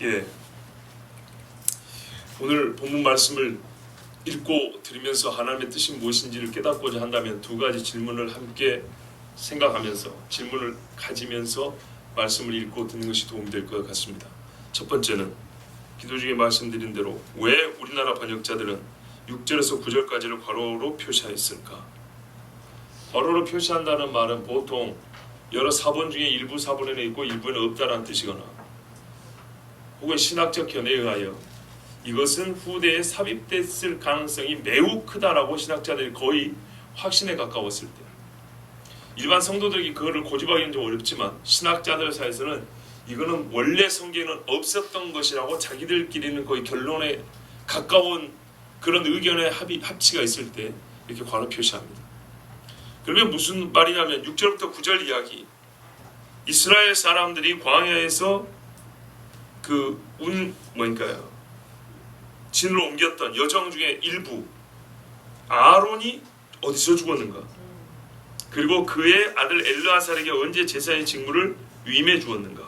예, 오늘 본문 말씀을 읽고 들으면서 하나님의 뜻이 무엇인지를 깨닫고자 한다면 두 가지 질문을 함께 생각하면서 질문을 가지면서 말씀을 읽고 듣는 것이 도움이 될 것 같습니다. 첫 번째는 기도 중에 말씀드린 대로 왜 우리나라 번역자들은 6절에서 9절까지를 괄호로 표시하였을까? 괄호로 표시한다는 말은 보통 여러 사본 중에 일부 사본에는 있고 일부에는 없다라는 뜻이거나 혹은 신학적 견해에 의하여 이것은 후대에 삽입됐을 가능성이 매우 크다라고 신학자들이 거의 확신에 가까웠을 때, 일반 성도들이 그거를 고집하기는 좀 어렵지만 신학자들 사이에서는 이거는 원래 성경에는 없었던 것이라고 자기들끼리는 거의 결론에 가까운 그런 의견의 합치가 있을 때 이렇게 괄호 표시합니다. 그러면 무슨 말이냐면 6절부터 9절 이야기, 이스라엘 사람들이 광야에서 진으로 옮겼던 여정 중에 일부, 아론이 어디서 죽었는가? 그리고 그의 아들 엘르아살에게 언제 제사의 직무를 위임해 주었는가?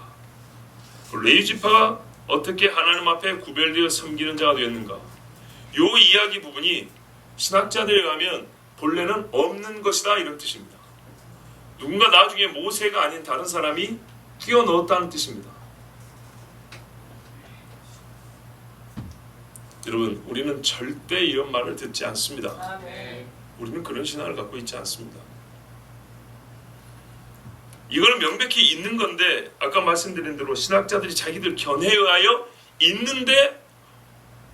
레위 지파가 어떻게 하나님 앞에 구별되어 섬기는 자가 되었는가? 요 이야기 부분이 신학자들에 의하면 본래는 없는 것이다 이런 뜻입니다. 누군가 나중에 모세가 아닌 다른 사람이 끼워 넣었다는 뜻입니다. 여러분, 우리는 절대 이런 말을 듣지 않습니다. 우리는 그런 신앙을 갖고 있지 않습니다. 이거는 명백히 있는 건데 아까 말씀드린 대로 신학자들이 자기들 견해에 의하여 있는데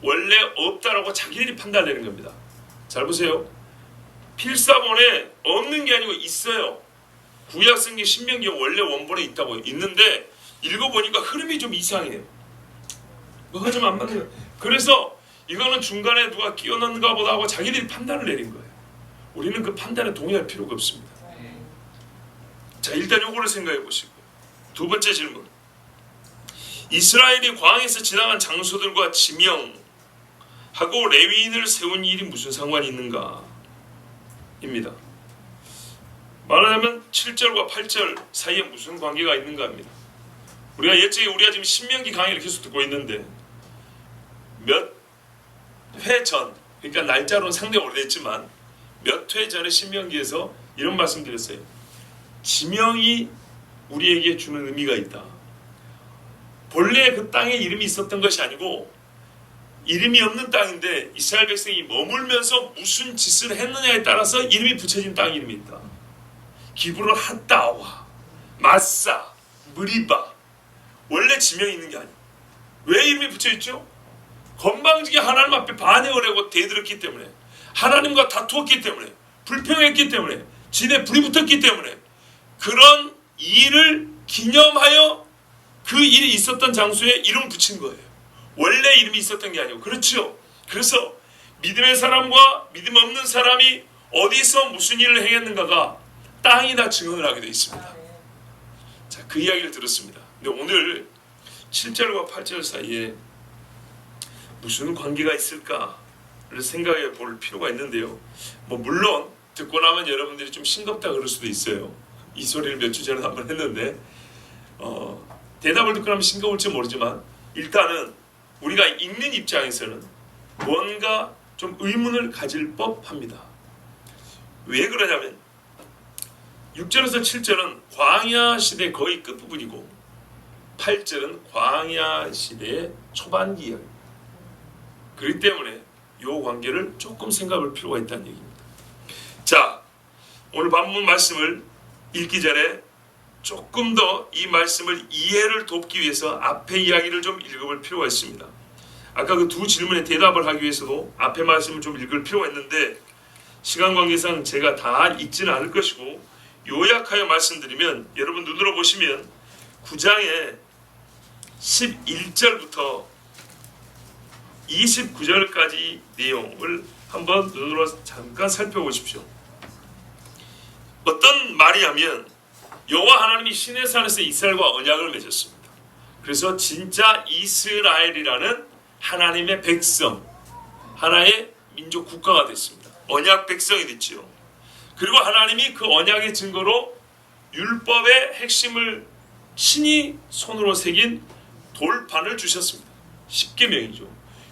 원래 없다라고 자기들이 판단하는 겁니다. 잘 보세요. 필사본에 없는 게 아니고 있어요. 구약성경 신명기에 원래 원본에 있다고 있는데 읽어보니까 흐름이 좀 이상해요. 뭐가 좀 안 맞네요. 그래서 이거는 중간에 누가 끼워 넣는가 보다 하고 자기들이 판단을 내린 거예요. 우리는 그 판단에 동의할 필요가 없습니다. 자, 일단 요거를 생각해 보시고, 두 번째 질문, 이스라엘이 광야에서 지나간 장소들과 지명하고 레위인을 세운 일이 무슨 상관이 있는가 입니다. 말하자면 7절과 8절 사이에 무슨 관계가 있는가 합니다. 우리가 지금 신명기 강의를 계속 듣고 있는데 몇 회 전, 그러니까 날짜로는 상당히 오래됐지만 몇 회 전에 신명기에서 이런 말씀 드렸어요. 지명이 우리에게 주는 의미가 있다. 본래 그 땅에 이름이 있었던 것이 아니고 이름이 없는 땅인데 이스라엘 백성이 머물면서 무슨 짓을 했느냐에 따라서 이름이 붙여진 땅 이름이 있다. 기브론 핫다와 마사, 무리바, 원래 지명이 있는 게 아니에요. 왜 이름이 붙여있죠? 건방지게 하나님 앞에 반역을 하고 대들었기 때문에, 하나님과 다투었기 때문에, 불평했기 때문에, 진에 불이 붙었기 때문에 그런 일을 기념하여 그 일이 있었던 장소에 이름을 붙인 거예요. 원래 이름이 있었던 게 아니고. 그렇죠? 그래서 믿음의 사람과 믿음 없는 사람이 어디서 무슨 일을 행했는가가 땅이 다 증언을 하게 되어 있습니다. 자, 그 이야기를 들었습니다. 근데 오늘 7절과 8절 사이에 무슨 관계가 있을까를 생각해 볼 필요가 있는데요. 물론 듣고 나면 여러분들이 좀 싱겁다 그럴 수도 있어요. 이 소리를 몇 주 전에 한번 했는데 대답을 듣고 나면 싱거울지 모르지만 일단은 우리가 읽는 입장에서는 뭔가 좀 의문을 가질 법합니다. 왜 그러냐면 6절에서 7절은 광야 시대 거의 끝부분이고 8절은 광야 시대의 초반기 이야기입니다. 그렇기 때문에 이 관계를 조금 생각할 필요가 있다는 얘기입니다. 자, 오늘 본문 말씀을 읽기 전에 조금 더 이 말씀을 이해를 돕기 위해서 앞에 이야기를 좀 읽어볼 필요가 있습니다. 아까 그 두 질문에 대답을 하기 위해서도 앞에 말씀을 좀 읽을 필요가 있는데 시간 관계상 제가 다 읽지는 않을 것이고 요약하여 말씀드리면 여러분 눈으로 보시면 9장의 11절부터 29절까지 내용을 한번 눈으로 잠깐 살펴보십시오. 어떤 말이냐면 여호와 하나님이 시내산에서 이스라엘과 언약을 맺었습니다. 그래서 진짜 이스라엘이라는 하나님의 백성, 하나의 민족 국가가 됐습니다. 언약 백성이 됐지요. 그리고 하나님이 그 언약의 증거로 율법의 핵심을 친히 손으로 새긴 돌판을 주셨습니다. 10계명이죠.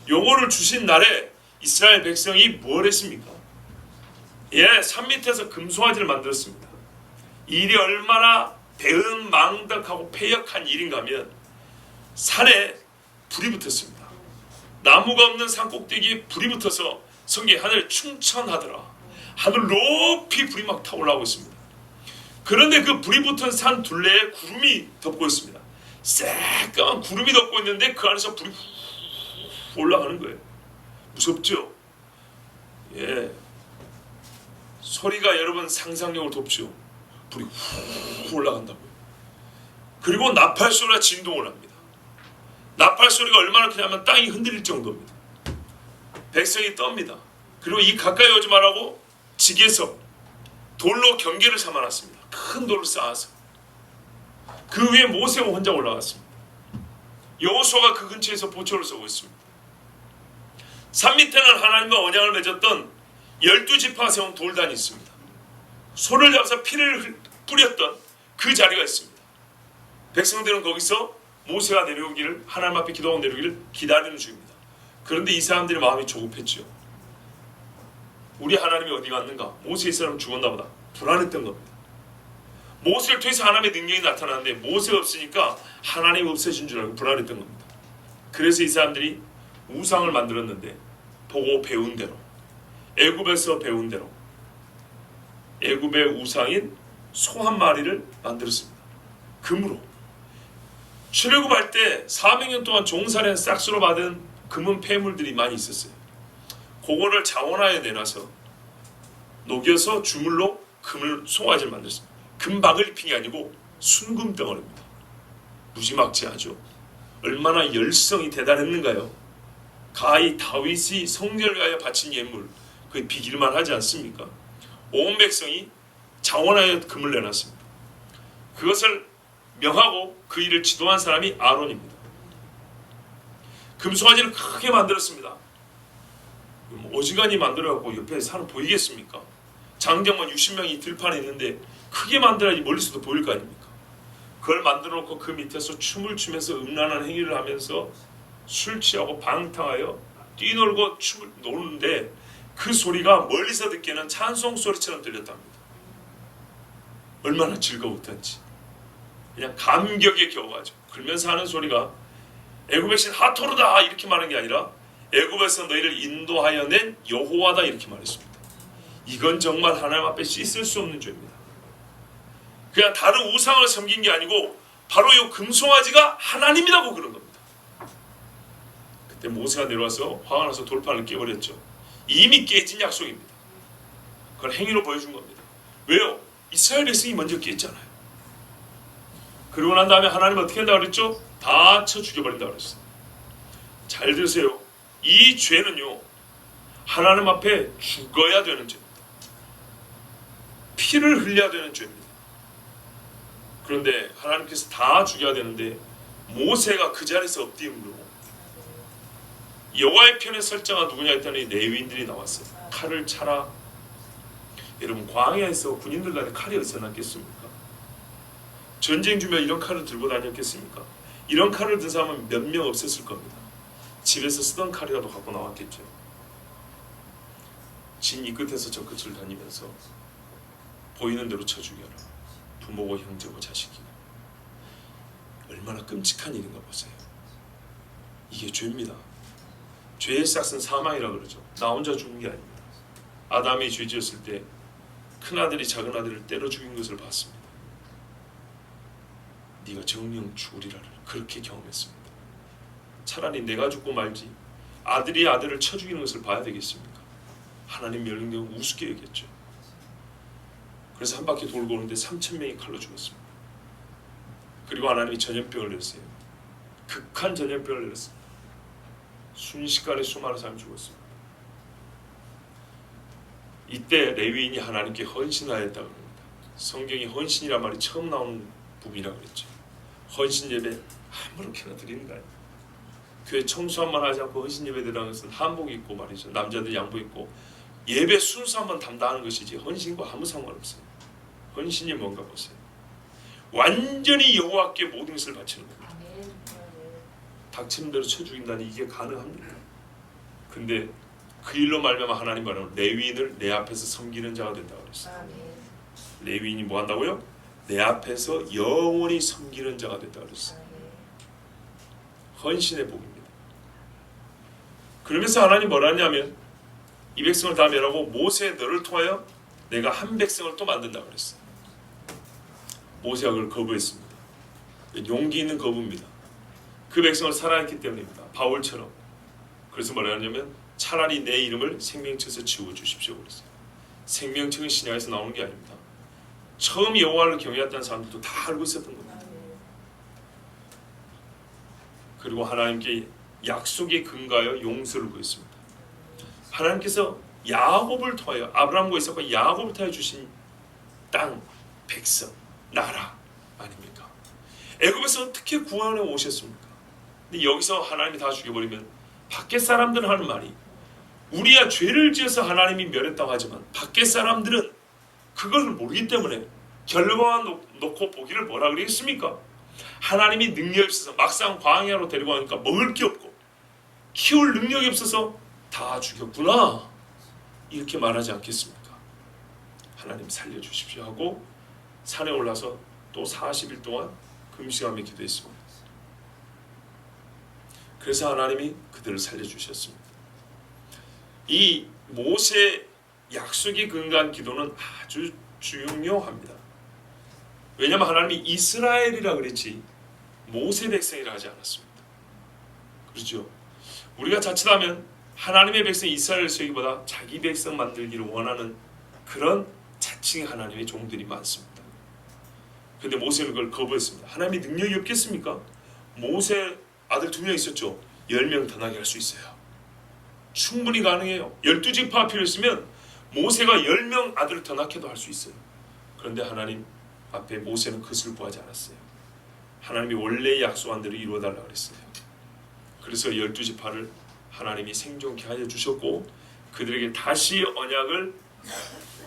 요거를 주신 날에 이스라엘 백성이 뭘 했습니까? 산 밑에서 금송아지를 만들었습니다. 일이 얼마나 배은망덕하고 패역한 일인가 하면 산에 불이 붙었습니다. 나무가 없는 산 꼭대기에 불이 붙어서 성경에 하늘 충천하더라. 하늘 높이 불이 막 타올라오고 있습니다. 그런데 그 불이 붙은 산 둘레에 구름이 덮고 있습니다. 새까만 구름이 덮고 있는데 그 안에서 불이 후 올라가는 거예요. 무섭죠? 소리가 여러분 상상력을 돕죠. 불이 후 올라간다고요. 그리고 나팔 소리가 진동을 합니다. 나팔 소리가 얼마나 크냐면 땅이 흔들릴 정도입니다. 백성이 떱니다. 그리고 이 가까이 오지 말라고 지게서 돌로 경계를 삼아놨습니다. 큰 돌을 쌓아서 그 위에 모세가 혼자 올라갔습니다. 여호수아가 그 근처에서 보초를 서고 있습니다. 산 밑에는 하나님과 언약을 맺었던 12지파가 세운 돌단이 있습니다. 소를 잡아서 피를 뿌렸던 그 자리가 있습니다. 백성들은 거기서 모세가 내려오기를, 하나님 앞에 기도하고 내려오기를 기다리는 중입니다. 그런데 이 사람들의 마음이 조급했죠. 우리 하나님이 어디 갔는가? 모세 이 사람 죽었나 보다. 불안했던 겁니다. 모세를 통해서 하나님의 능력이 나타나는데 모세가 없으니까 하나님이 없어진 줄 알고 불안했던 겁니다. 그래서 이 사람들이 우상을 만들었는데 보고 배운 대로, 애굽에서 배운 대로 애굽의 우상인 소 한 마리를 만들었습니다. 금으로. 출애굽할 때 400년 동안 종살이한 싹수로 받은 금은 폐물들이 많이 있었어요. 그거를 자원하에 내놔서 녹여서 주물로 금을 송아지를 만들었습니다. 금박을 입힌 게 아니고 순금 덩어리입니다. 무지막지하죠. 얼마나 열성이 대단했는가요? 가히 다윗이 성전을 위하여 바친 예물, 그게 비길만 하지 않습니까? 온 백성이 자원하여 금을 내놨습니다. 그것을 명하고 그 일을 지도한 사람이 아론입니다. 금송아지를 크게 만들었습니다. 어지간히 만들어갖고 옆에 사람 보이겠습니까? 장정만 60명이 들판에 있는데 크게 만들어야지 멀리서도 보일 거 아닙니까? 그걸 만들어 놓고 그 밑에서 춤을 추면서 음란한 행위를 하면서 술 취하고 방탕하여 뛰놀고 춤을 노는데 그 소리가 멀리서 듣기에는 찬송 소리처럼 들렸답니다. 얼마나 즐거웠던지 그냥 감격에 겨워가지고 그러면서 하는 소리가 애굽의 신 하토르다 이렇게 말하는 게 아니라 애굽에서 너희를 인도하여 낸 여호와다 이렇게 말했습니다. 이건 정말 하나님 앞에 씻을 수 없는 죄입니다. 그냥 다른 우상을 섬긴 게 아니고 바로 이 금송아지가 하나님이라고 그런 겁니다. 그때 모세가 내려와서 화가 나서 돌판을 깨버렸죠. 이미 깨진 약속입니다. 그걸 행위로 보여준 겁니다. 왜요? 이스라엘 백성이 먼저 깼잖아요. 그러고 난 다음에 하나님 어떻게 한다고 그랬죠? 다 쳐 죽여버린다고 그랬어요. 잘 들으세요. 이 죄는요 하나님 앞에 죽어야 되는 죄입니다. 피를 흘려야 되는 죄입니다. 그런데 하나님께서 다 죽여야 되는데 모세가 그 자리에서 엎드림으로 여호와의 편에 설 자가 누구냐 했더니 레위인들이 나왔어요. 칼을 차라. 여러분 광야에서 군인들 나라에 칼이 어디서 났겠습니까? 전쟁 중에 이런 칼을 들고 다녔겠습니까? 이런 칼을 든 사람은 몇 명 없었을 겁니다. 집에서 쓰던 칼이라도 갖고 나왔겠죠. 진 이 끝에서 저 끝을 다니면서 보이는 대로 쳐 죽여라. 부모고 형제고 자식이고. 얼마나 끔찍한 일인가 보세요. 이게 죄입니다. 죄의 싹은 사망이라 그러죠. 나 혼자 죽은 게 아닙니다. 아담이 죄 지었을 때 큰아들이 작은아들을 때려 죽인 것을 봤습니다. 네가 정령 죽으리라를 그렇게 경험했습니다. 차라리 내가 죽고 말지 아들이 아들을 쳐 죽이는 것을 봐야 되겠습니까? 하나님 명령대로 우습게 여겼죠. 그래서 한 바퀴 돌고 오는데 3,000명이 칼로 죽었습니다. 그리고 하나님이 전염병을 내렸어요. 극한 전염병을 내렸습니다. 순식간에 수많은 사람이 죽었습니다. 이때 레위인이 하나님께 헌신하였다고 합니다. 성경이 헌신이란 말이 처음 나오는 부분이라고 그랬죠. 헌신 예배 아무렇게나 드리는 거 아니에요. 교회 청소 한번 하지 않고 헌신 예배 드리는 것은 한복 입고 말이죠. 남자들 양복 입고 예배 순서 한번 담당하는 것이지 헌신과 아무 상관없어요. 헌신이 뭔가 보세요. 완전히 여호와께 모든 것을 바치는 겁니다. 닥치는 대로 쳐 죽인다니 이게 가능합니까? 근데 그 일로 말미암아 하나님 말하면 레위인을 내 앞에서 섬기는 자가 된다고 그랬어요. 레위인이 뭐 한다고요? 내 앞에서 영원히 섬기는 자가 된다고 그랬어요. 헌신의 복입니다. 그러면서 하나님 뭐라 하냐면 이 백성을 다 멸하고 모세 너를 통하여 내가 한 백성을 또 만든다고 그랬어요. 모세가 그걸 거부했습니다. 용기 있는 거부입니다. 그 백성을 사랑했기 때문입니다. 바울처럼. 그래서 뭐라 하냐면 차라리 내 이름을 생명책에서 지워주십시오 그랬어요. 생명책은 신약에서 나오는 게 아닙니다. 처음 여호와를 경외했던 사람들도 다 알고 있었던 겁니다. 그리고 하나님께 약속에 근거하여 용서를 구했습니다. 하나님께서 야곱을 통하여 아브라함과 이삭과 야곱을 통하여 주신 땅, 백성, 나라 아닙니까? 애굽에서 어떻게 구원해 오셨습니까? 근데 여기서 하나님이 다 죽여버리면 밖에 사람들은 하는 말이 우리야 죄를 지어서 하나님이 멸했다고 하지만 밖에 사람들은 그걸 모르기 때문에 결과만 놓고 보기를 뭐라 그러겠습니까? 하나님이 능력이 없어서 막상 광야로 데리고 가니까 먹을 게 없고 키울 능력이 없어서 다 죽였구나 이렇게 말하지 않겠습니까? 하나님 살려주십시오 하고 산에 올라서 또 40일 동안 금식하며 기도했습니다. 그래서 하나님이 그들을 살려주셨습니다. 이 모세 약속이 근거한 기도는 아주 중요합니다. 왜냐하면 하나님이 이스라엘이라 그랬지 모세 백성이라 하지 않았습니다. 그렇죠? 우리가 자칫하면 하나님의 백성 이스라엘 쓰기보다 자기 백성 만들기를 원하는 그런 자칭 하나님의 종들이 많습니다. 그런데 모세는 그걸 거부했습니다. 하나님이 능력이 없겠습니까? 모세 아들 2명 있었죠. 10명 더 나게 할 수 있어요. 충분히 가능해요. 12지파 필요했으면 모세가 10명 아들을 더 낳게도 할 수 있어요. 그런데 하나님 앞에 모세는 그것을 구하지 않았어요. 하나님이 원래 약속한 대로 이루어달라고 그랬어요. 그래서 12지파를 하나님이 생존케 하여 주셨고 그들에게 다시 언약을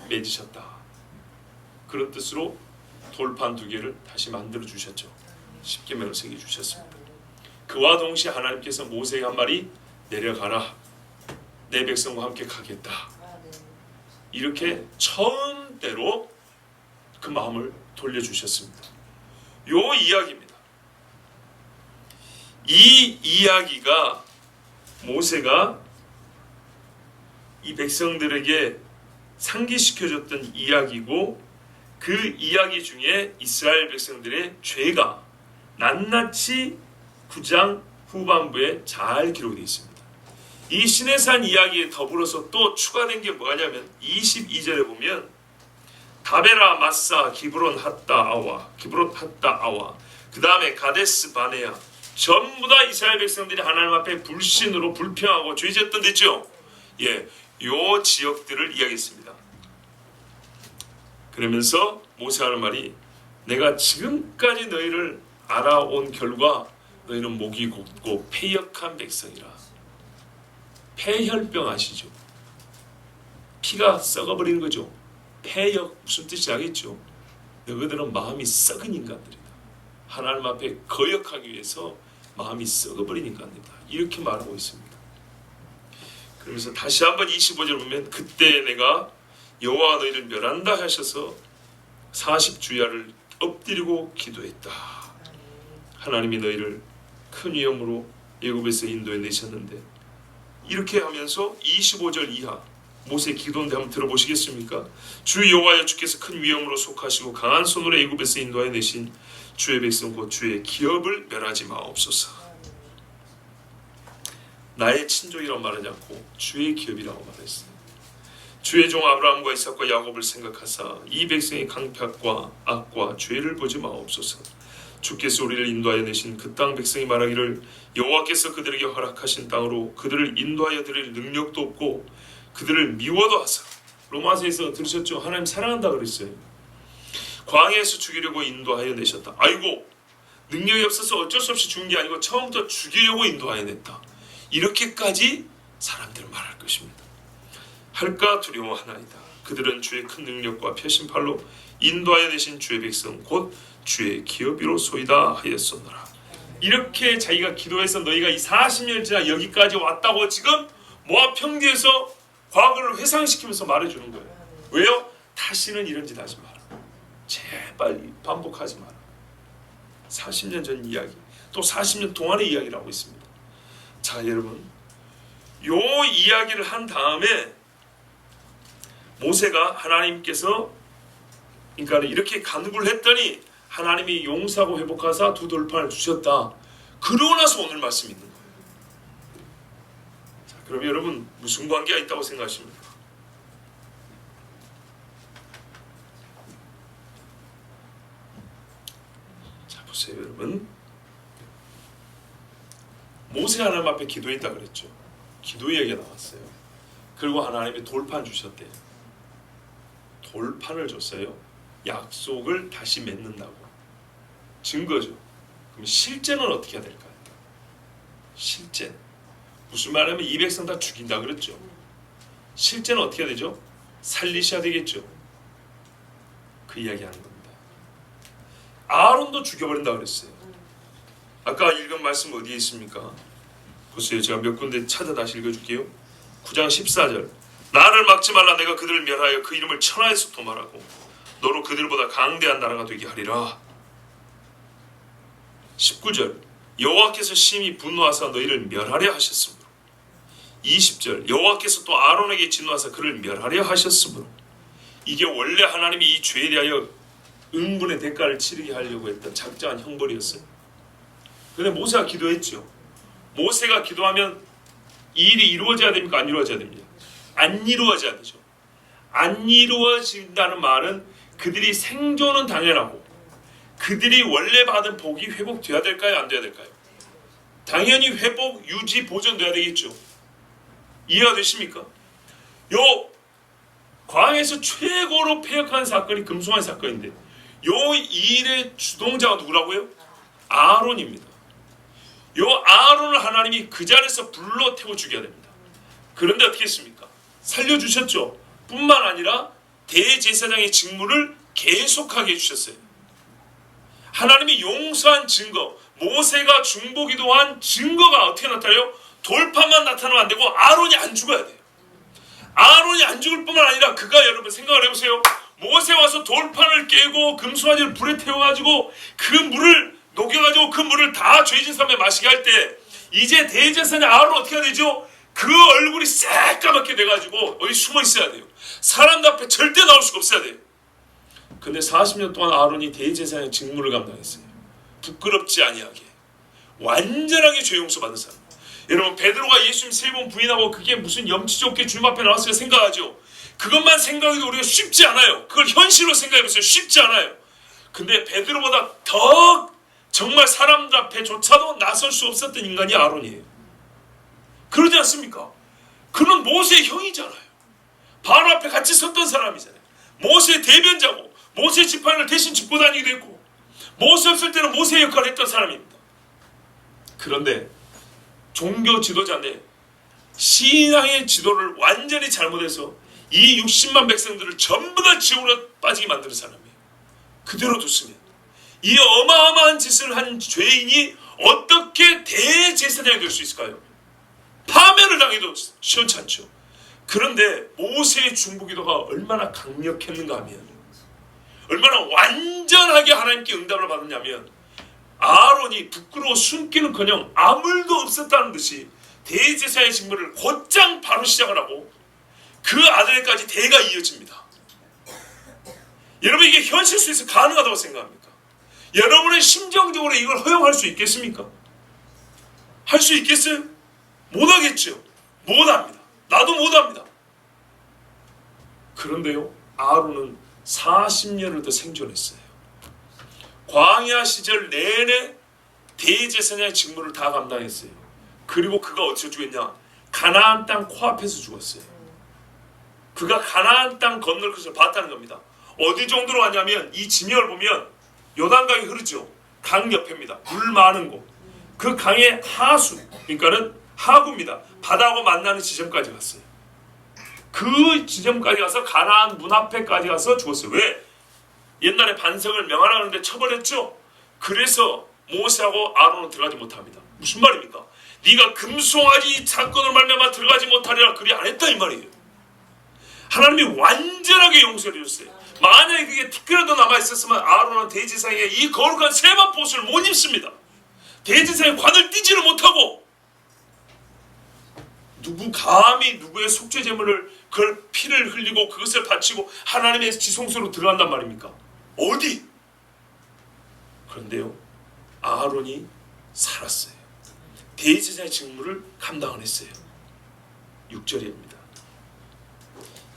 맺으셨다. 그런 뜻으로 돌판 2개를 다시 만들어 주셨죠. 십계명을 새겨 주셨습니다. 그와 동시에 하나님께서 모세에게 한 말이 내려가라. 내 백성과 함께 가겠다. 이렇게 처음대로 그 마음을 돌려주셨습니다. 요 이야기입니다. 이 이야기가 모세가 이 백성들에게 상기시켜줬던 이야기고 그 이야기 중에 이스라엘 백성들의 죄가 낱낱이 9장 후반부에 잘 기록되어 있습니다. 이 시내산 이야기에 더불어서 또 추가된 게 뭐냐면 22절에 보면 다베라 마사 기브론 핫다 아와 그 다음에 가데스 바네아 전부 다 이스라엘 백성들이 하나님 앞에 불신으로 불평하고 죄졌던 데죠. 예, 요 지역들을 이야기했습니다. 그러면서 모세하는 말이 내가 지금까지 너희를 알아온 결과 너희는 목이 곧고 패역한 백성이라. 폐혈병 아시죠? 피가 썩어버리는 거죠. 폐역 무슨 뜻인지 알겠죠? 너희들은 마음이 썩은 인간들이다. 하나님 앞에 거역하기 위해서 마음이 썩어버린 인간들이다. 이렇게 말하고 있습니다. 그러면서 다시 한번 25절 보면 그때 내가 여호와가 너희를 멸한다 하셔서 40주야를 엎드리고 기도했다. 하나님이 너희를 큰 위험으로 애굽에서 인도해 내셨는데 이렇게 하면서 25절 이하 모세 기도인데 한번 들어보시겠습니까? 주 여호와여 주께서 큰 위험으로 속하시고 강한 손으로 애굽에서 인도하여 내신 주의 백성 곧 주의 기업을 멸하지 마옵소서. 나의 친족이라고 말하지 않고 주의 기업이라고 말했어요. 주의 종 아브라함과 이삭과 야곱을 생각하사 이 백성의 강팍과 악과 죄를 보지 마옵소서. 주께서 우리를 인도하여 내신 그 땅 백성이 말하기를 여호와께서 그들에게 허락하신 땅으로 그들을 인도하여 드릴 능력도 없고 그들을 미워도 하사. 로마서에서 들으셨죠? 하나님 사랑한다 그랬어요. 광야에서 죽이려고 인도하여 내셨다. 아이고 능력이 없어서 어쩔 수 없이 죽은 게 아니고 처음부터 죽이려고 인도하여 냈다. 이렇게까지 사람들은 말할 것입니다. 할까 두려워하나이다. 그들은 주의 큰 능력과 펴신 팔로 인도하여 내신 주의 백성 곧 주의 기업이로 소이다 하였었노라. 이렇게 자기가 기도해서 너희가 이 40년 지나 여기까지 왔다고 지금 모압 평지에서 과거를 회상시키면서 말해주는 거예요. 왜요? 다시는 이런 짓 하지 마라. 제발 반복하지 마라. 40년 전 이야기, 또 40년 동안의 이야기라고 있습니다. 자, 여러분, 요 이야기를 한 다음에 모세가 하나님께서 그러니까 이렇게 간구를 했더니 하나님이 용서하고 회복하사 두 돌판을 주셨다. 그러고 나서 오늘 말씀이 있는 거예요. 자, 그럼 여러분 무슨 관계가 있다고 생각하십니까? 자, 보세요 여러분. 모세가 하나님 앞에 기도했다 그랬죠. 기도 이야기가 나왔어요. 그리고 하나님이 돌판 주셨대요. 돌판을 줬어요. 약속을 다시 맺는다고. 증거죠. 그럼 실제는 어떻게 해야 될까요? 실제 무슨 말하면 이 백성 다 죽인다 그랬죠. 실제는 어떻게 해야 되죠? 살리셔야 되겠죠. 그 이야기 하는 겁니다. 아론도 죽여버린다 그랬어요. 아까 읽은 말씀 어디에 있습니까? 보세요. 제가 몇 군데 찾아 다시 읽어줄게요. 9장 14절. 나를 막지 말라. 내가 그들을 멸하여 그 이름을 천하에서 도말하고 너로 그들보다 강대한 나라가 되게 하리라. 19절. 여호와께서 심히 분노하사 너희를 멸하려 하셨으므로. 20절. 여호와께서 또 아론에게 진노하사 그를 멸하려 하셨으므로. 이게 원래 하나님이 이 죄에 대하여 응분의 대가를 치르게 하려고 했던 작정한 형벌이었어요. 그런데 모세가 기도했죠. 모세가 기도하면 이 일이 이루어져야 됩니까? 안 이루어져야 됩니다. 안 이루어져야 되죠. 안 이루어진다는 말은 그들이 생존은 당연하고 그들이 원래 받은 복이 회복돼야 될까요? 안 돼야 될까요? 당연히 회복, 유지, 보존돼야 되겠죠. 이해가 되십니까? 요 광야에서 최고로 폐역한 사건이 금송아지 사건인데 요 일의 주동자가 누구라고요? 아론입니다. 요 아론을 하나님이 그 자리에서 불러 태워 죽여야 됩니다. 그런데 어떻게 했습니까? 살려주셨죠. 뿐만 아니라 대제사장의 직무를 계속하게 해주셨어요. 하나님이 용서한 증거, 모세가 중보기도한 증거가 어떻게 나타나요? 돌판만 나타나면 안 되고 아론이 안 죽어야 돼요. 아론이 안 죽을 뿐만 아니라 그가 여러분 생각을 해보세요. 모세 와서 돌판을 깨고 금송아지를 불에 태워가지고 그 물을 녹여가지고 그 물을 다 죄진 사람에 마시게 할 때 이제 대제사장 아론 어떻게 해야 되죠? 그 얼굴이 새까맣게 돼가지고 어디 숨어 있어야 돼요. 사람들 앞에 절대 나올 수가 없어야 돼요. 근데 40년 동안 아론이 대제사장의 직무를 감당했어요. 부끄럽지 아니하게 완전하게 죄 용서 받은 사람. 여러분 베드로가 예수님 3번 부인하고 그게 무슨 염치 좋게 주님 앞에 나왔어요 생각하죠. 그것만 생각해도 우리가 쉽지 않아요. 그걸 현실로 생각해보세요. 쉽지 않아요. 근데 베드로보다 더 정말 사람들 앞에조차도 나설 수 없었던 인간이 아론이에요. 그러지 않습니까? 그는 모세의 형이잖아요. 바로 앞에 같이 섰던 사람이잖아요. 모세의 대변자고 모세의 지팡이를 대신 짚고 다니기도 했고 모세 없을 때는 모세의 역할을 했던 사람입니다. 그런데 종교 지도자인데 신앙의 지도를 완전히 잘못해서 이 60만 백성들을 전부 다 지옥으로 빠지게 만드는 사람이에요. 그대로 뒀으면 이 어마어마한 짓을 한 죄인이 어떻게 대제사장이 될 수 있을까요? 파면을 당해도 시원찮죠. 그런데 모세의 중보기도가 얼마나 강력했는가 하면 얼마나 완전하게 하나님께 응답을 받았냐면 아론이 부끄러워 숨기는커녕 아무 일도 없었다는 듯이 대제사의 직무를 곧장 바로 시작을 하고 그 아들에까지 대가 이어집니다. 여러분 이게 현실 속에서 가능하다고 생각합니까? 여러분의 심정적으로 이걸 허용할 수 있겠습니까? 할 수 있겠어요? 못하겠죠. 못합니다. 나도 못합니다. 그런데요 아론은 40년을 더 생존했어요. 광야 시절 내내 대제사장의 직무를 다 감당했어요. 그리고 그가 어디서 죽었냐? 가나안 땅 코앞에서 죽었어요. 그가 가나안 땅 건널 것을 봤다는 겁니다. 어디 정도로 왔냐면 이 지명을 보면 요단강이 흐르죠. 강 옆입니다. 물 많은 곳. 그 강의 하수, 그러니까는 하구입니다. 바다하고 만나는 지점까지 갔어요. 그 지점까지 가서 가나안 문 앞에까지 가서 죽었어요. 왜? 옛날에 반석을 명하라는데 쳐버렸죠. 그래서 모세하고 아론은 들어가지 못합니다. 무슨 말입니까? 네가 금송아지 사건을 말미암아 들어가지 못하리라 그리 안 했다 이 말이에요. 하나님이 완전하게 용서해 주셨어요. 만약에 그게 티끌라도 남아있었으면 아론은 대지상에 이 거룩한 세마포 옷을 못 입습니다. 대지상에 관을 띄지를 못하고 누구 감히 누구의 속죄 제물을 그걸 피를 흘리고 그것을 바치고 하나님의 지성소로 들어간단 말입니까? 어디? 그런데요 아론이 살았어요. 대제사의 직무를 감당을 했어요. 6절입니다.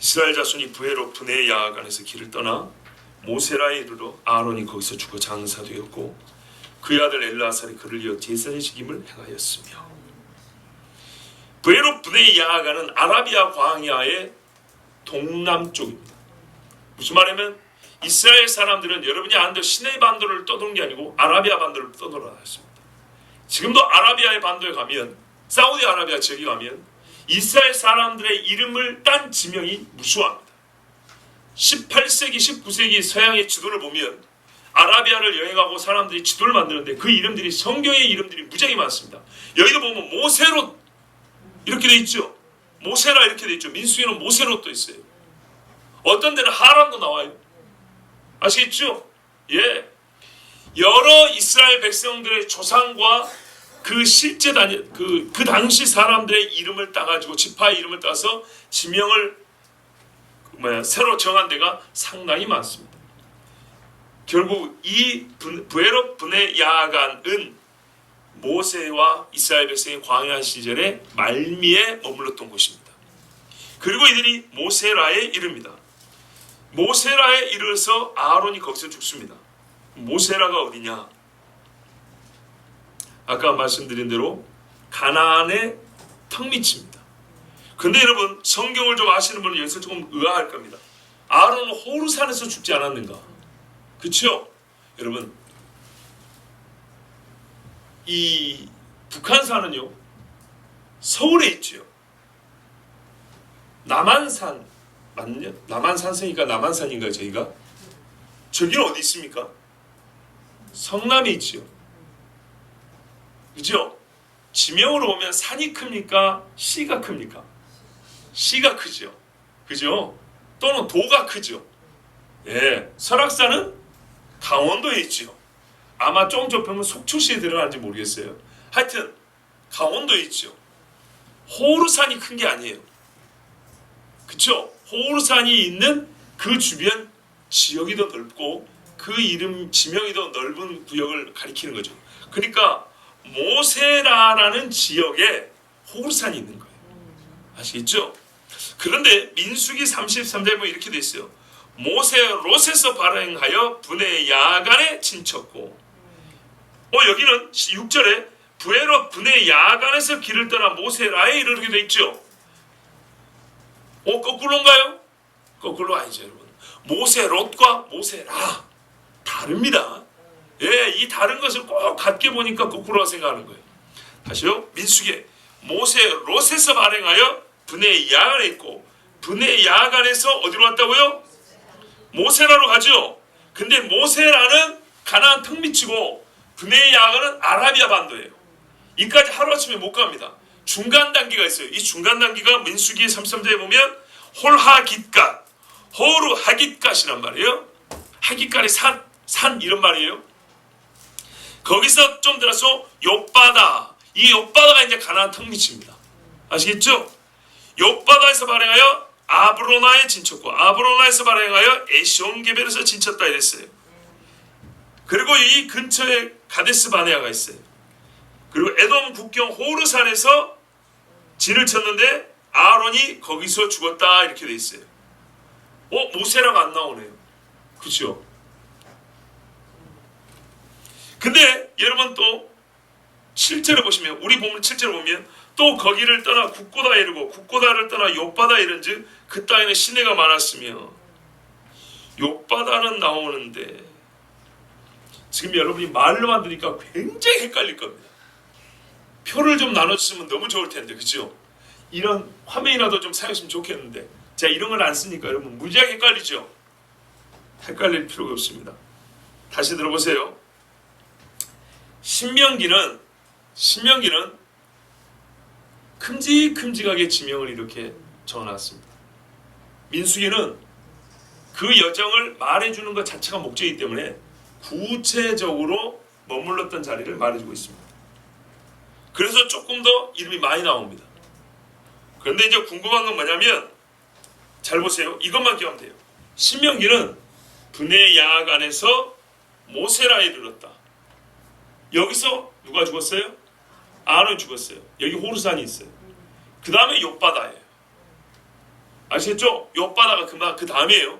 이스라엘 자손이 부에로 분의 야간에서 길을 떠나 모세라에 이르러 아론이 거기서 죽어 장사되었고 그의 아들 엘르아살이 그를 이어 제사의 직임을 행하였으며 부에로 분의 야간은 아라비아 광야의 동남쪽입니다. 무슨 말이냐면 이스라엘 사람들은 여러분이 아는 시내이 반도를 떠도는 게 아니고 아라비아 반도를 떠돌아다녔습니다. 지금도 아라비아의 반도에 가면 사우디아라비아 지역에 가면 이스라엘 사람들의 이름을 딴 지명이 무수합니다. 18세기 19세기 서양의 지도를 보면 아라비아를 여행하고 사람들이 지도를 만드는데 그 이름들이 성경의 이름들이 무지하게 많습니다. 여기도 보면 모세롯 이렇게 돼 있죠. 모세라 이렇게 돼 있죠. 민수기는 모세롯도 있어요. 어떤 데는 하란도 나와요. 아시겠죠? 예. 여러 이스라엘 백성들의 조상과 그 실제 그 당시 사람들의 이름을 따가지고 지파의 이름을 따서 지명을 새로 정한 데가 상당히 많습니다. 결국 이 부에롯 분의 야간은 모세와 이스라엘 백성의 광야 시절에 말미에 머물렀던 곳입니다. 그리고 이들이 모세라에 이릅니다. 모세라에 이르러서 아론이 거기서 죽습니다. 모세라가 어디냐? 아까 말씀드린 대로 가나안의 턱밑입니다. 근데 여러분 성경을 좀 아시는 분은 여기서 조금 의아할 겁니다. 아론은 호르산에서 죽지 않았는가? 그렇죠? 여러분 이 북한산은요 서울에 있지요. 남한산 맞냐? 남한산성이니까 남한산인가요 저희가? 저기는 어디 있습니까? 성남에 있지요. 그죠? 지명으로 보면 산이 큽니까? 시가 큽니까? 시가 크죠. 그죠? 또는 도가 크죠. 예, 설악산은 강원도에 있죠. 아마 조금 좁히면 속초시에 들어가는지 모르겠어요. 하여튼 강원도에 있죠. 호르산이 큰 게 아니에요. 그쵸? 호르산이 있는 그 주변 지역이 더 넓고 그 이름 지명이 더 넓은 구역을 가리키는 거죠. 그러니까 모세라라는 지역에 호르산이 있는 거예요. 아시겠죠? 그런데 민수기 33장에 보면 이렇게 돼 있어요. 모세 롯에서 발행하여 분의 야간에 진쳤고 여기는 6절에 부에롯 분의 야간에서 길을 떠나 모세라에 이르게 돼 있죠. 거꾸로인가요? 거꾸로 아니죠 여러분. 모세롯과 모세라 다릅니다. 예, 이 다른 것을 꼭 같게 보니까 거꾸로 생각하는 거예요. 다시요. 민수기에 모세롯에서 발행하여 분의 야간에 있고 분의 야간에서 어디로 왔다고요? 모세라로 가죠. 근데 모세라는 가나안 턱밑이고 분의 야간은 아라비아 반도예요. 이까지 하루아침에 못 갑니다. 중간 단계가 있어요. 이 중간 단계가 민수기 33장에 보면 홀하깃갓, 호르 하깃갓이란 말이에요. 하깃갓이 산 이런 말이에요. 거기서 좀 들어서 욥바다, 이 욥바다가 이제 가나안 턱밑입니다. 아시겠죠? 욥바다에서 발행하여 아브로나에 진쳤고 아브로나에서 발행하여 에시온게벨에서 진쳤다 이랬어요. 그리고 이 근처에 가데스 바네아가 있어요. 그리고 에돔 국경 호르산에서 진을 쳤는데 아론이 거기서 죽었다 이렇게 돼 있어요. 모세라가 안 나오네요. 그렇죠? 근데 여러분 또 7절을 보시면 우리 보면 7절을 보면 또 거기를 떠나 국고다에 이르고 국고다를 떠나 욥바다에 이른즉 그 땅에는 시내가 많았으며 욥바다는 나오는데 지금 여러분이 말로만 들으니까 굉장히 헷갈릴 겁니다. 표를 좀 나눠주시면 너무 좋을 텐데 그죠? 이런 화면이라도 좀 사용했으면 좋겠는데 제가 이런 걸 안 쓰니까 여러분 무지하게 헷갈리죠? 헷갈릴 필요가 없습니다. 다시 들어보세요. 신명기는 큼직큼직하게 지명을 이렇게 적어놨습니다. 민수기는 그 여정을 말해주는 것 자체가 목적이기 때문에 구체적으로 머물렀던 자리를 말해주고 있습니다. 그래서 조금 더 이름이 많이 나옵니다. 그런데 이제 궁금한 건 뭐냐면, 잘 보세요. 이것만 기억하면 돼요. 신명기는 분의 야악 안에서 모세라에 이르렀다. 여기서 누가 죽었어요? 아론이 죽었어요. 여기 호르산이 있어요. 그 다음에 욥바다예요. 아시겠죠? 욥바다가 그 다음이에요.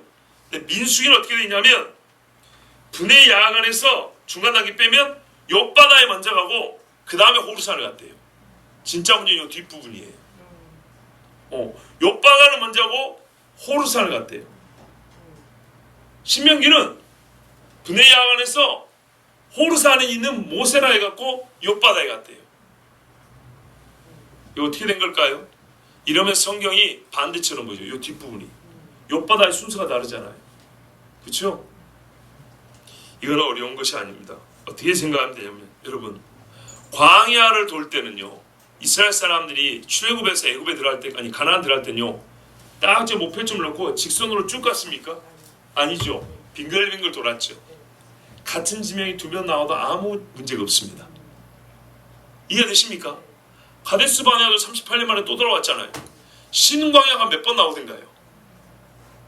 근데 민수기는 어떻게 되냐면 분의 야악 안에서 중간 단계 빼면 욥바다에 먼저 가고 그 다음에 호르산을 갔대요. 진짜 문제는 이 뒷부분이에요. 욥바다를 먼저 하고 호르산을 갔대요. 신명기는 분의 야악 안에서 호르산에 있는 모세라에 갔고 욥바다에 갔대요. 이거 어떻게 된 걸까요? 이러면 성경이 반대처럼 보죠. 이 뒷부분이. 욥바다의 순서가 다르잖아요. 그렇죠? 이건 어려운 것이 아닙니다. 어떻게 생각하면 되냐면, 여러분, 광야를 돌 때는요, 이스라엘 사람들이 출애굽에서 애굽에 들어갈 때, 아니 가나안 들어갈 때는요, 딱 제 목표점을 놓고 직선으로 쭉 갔습니까? 아니죠. 빙글빙글 돌았죠. 같은 지명이 두 번 나와도 아무 문제가 없습니다. 이해되십니까? 가데스 바네아도 38년 만에 또 돌아왔잖아요. 신광야가 몇 번 나오던가요?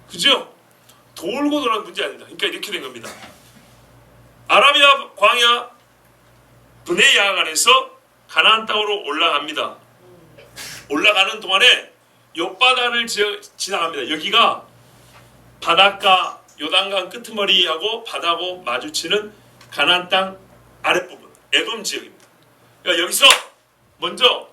그죠? 돌고 돌아도 문제 아닙니다. 그러니까 이렇게 된 겁니다. 아라비아 광야 분의 야악 안에서 가나안 땅으로 올라갑니다. 올라가는 동안에 욥바다를 지나갑니다. 여기가 바닷가 요단강 끄트머리하고 바다하고 마주치는 가나안 땅 아랫부분, 에돔 지역입니다. 그러니까 여기서 먼저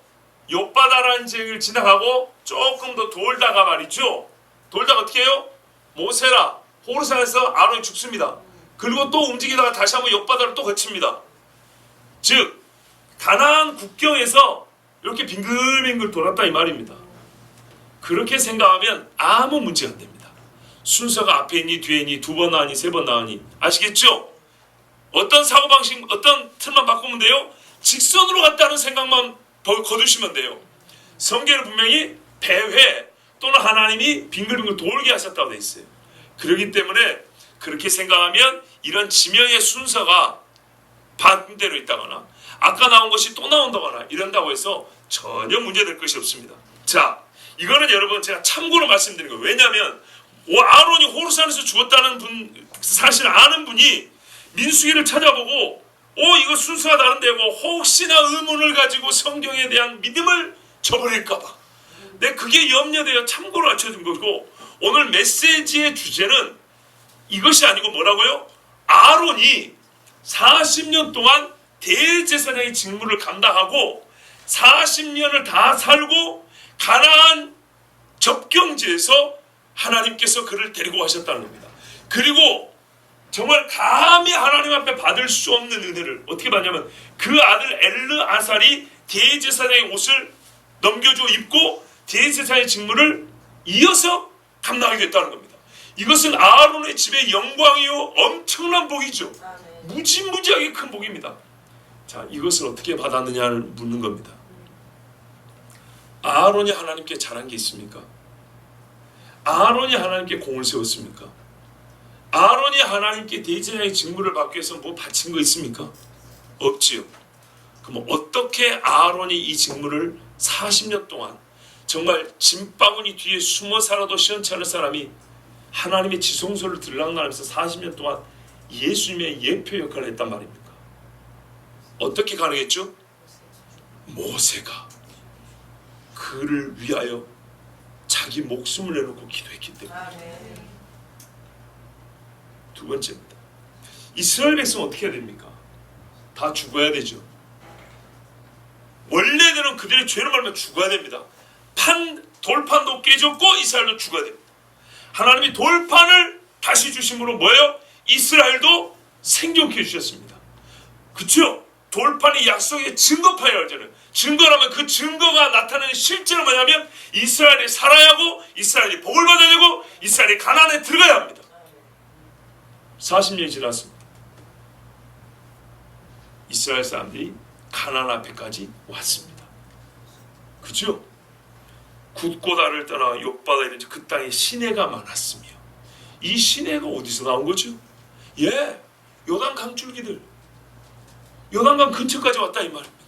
욥바다라는 지역을 지나가고 조금 더 돌다가 말이죠. 돌다가 어떻게 해요? 모세라 호르산에서 아론이 죽습니다. 그리고 또 움직이다가 다시 한번 욥바다를 또 거칩니다. 즉 가나안 국경에서 이렇게 빙글빙글 돌았다 이 말입니다. 그렇게 생각하면 아무 문제가 안 됩니다. 순서가 앞에 있니 뒤에 있니 두 번 나오니 세 번 나오니 아시겠죠? 어떤 사고방식 어떤 틀만 바꾸면 돼요? 직선으로 갔다는 생각만 거두시면 돼요. 성경에는 분명히 배회 또는 하나님이 빙글빙글 돌게 하셨다고 되어 있어요. 그렇기 때문에 그렇게 생각하면 이런 지명의 순서가 반대로 있다거나 아까 나온 것이 또 나온다거나 이런다고 해서 전혀 문제될 것이 없습니다. 자, 이거는 여러분 제가 참고로 말씀드린 거예요. 왜냐하면 아론이 호르산에서 죽었다는 사실을 아는 분이 민수기를 찾아보고 이거 순서가 다른데 혹시나 의문을 가지고 성경에 대한 믿음을 저버릴까봐 그게 염려되어 참고로 알려준 거고, 오늘 메시지의 주제는 이것이 아니고 뭐라고요? 아론이 40년 동안 대제사장의 직무를 감당하고 40년을 다 살고 가나안 접경지에서 하나님께서 그를 데리고 가셨다는 겁니다. 그리고 정말 감히 하나님 앞에 받을 수 없는 은혜를 어떻게 받냐면 그 아들 엘르아살이 대제사장의 옷을 넘겨줘 입고 대제사장의 직무를 이어서 감당하게 됐다는 겁니다. 이것은 아론의 집의 영광이요 엄청난 복이죠. 무지무지하게 큰 복입니다. 자, 이것을 어떻게 받았느냐를 묻는 겁니다. 아론이 하나님께 잘한 게 있습니까? 아론이 하나님께 공을 세웠습니까? 아론이 하나님께 대제사장의 직무를 받기 위해서 뭐 바친 거 있습니까? 없지요. 그럼 어떻게 아론이 이 직무를 40년 동안 정말 짐바구니 뒤에 숨어 살아도 시원치 않은 사람이 하나님의 지성소를 들락날하면서 40년 동안 예수님의 예표 역할을 했단 말입니까? 어떻게 가능했죠? 모세가 그를 위하여 자기 목숨을 내놓고 기도했기 때문에. 두 번째입니다. 이스라엘 백성은 어떻게 해야 됩니까? 다 죽어야 되죠. 원래대로 그들의 죄를 말하면 죽어야 됩니다. 돌판도 깨졌고 이스라엘도 죽어야 됩니다. 하나님이 돌판을 다시 주심으로 뭐예요? 이스라엘도 생존케 해주셨습니다. 그렇죠? 돌판이 약속의 증거판이라고 하잖아요. 증거라면 그 증거가 나타내는 실제로 뭐냐면 이스라엘이 살아야 하고 이스라엘이 복을 받아야 되고 이스라엘이 가나안에 들어가야 합니다. 40년이 지났습니다. 이스라엘 사람들이 가나안 앞에까지 왔습니다. 그죠? 굿고다를 떠나 욥바다 이런 그 땅에 시내가 많았으며, 이 시내가 어디서 나온 거죠? 예, 요단 강줄기들, 요단강 근처까지 왔다 이 말입니다.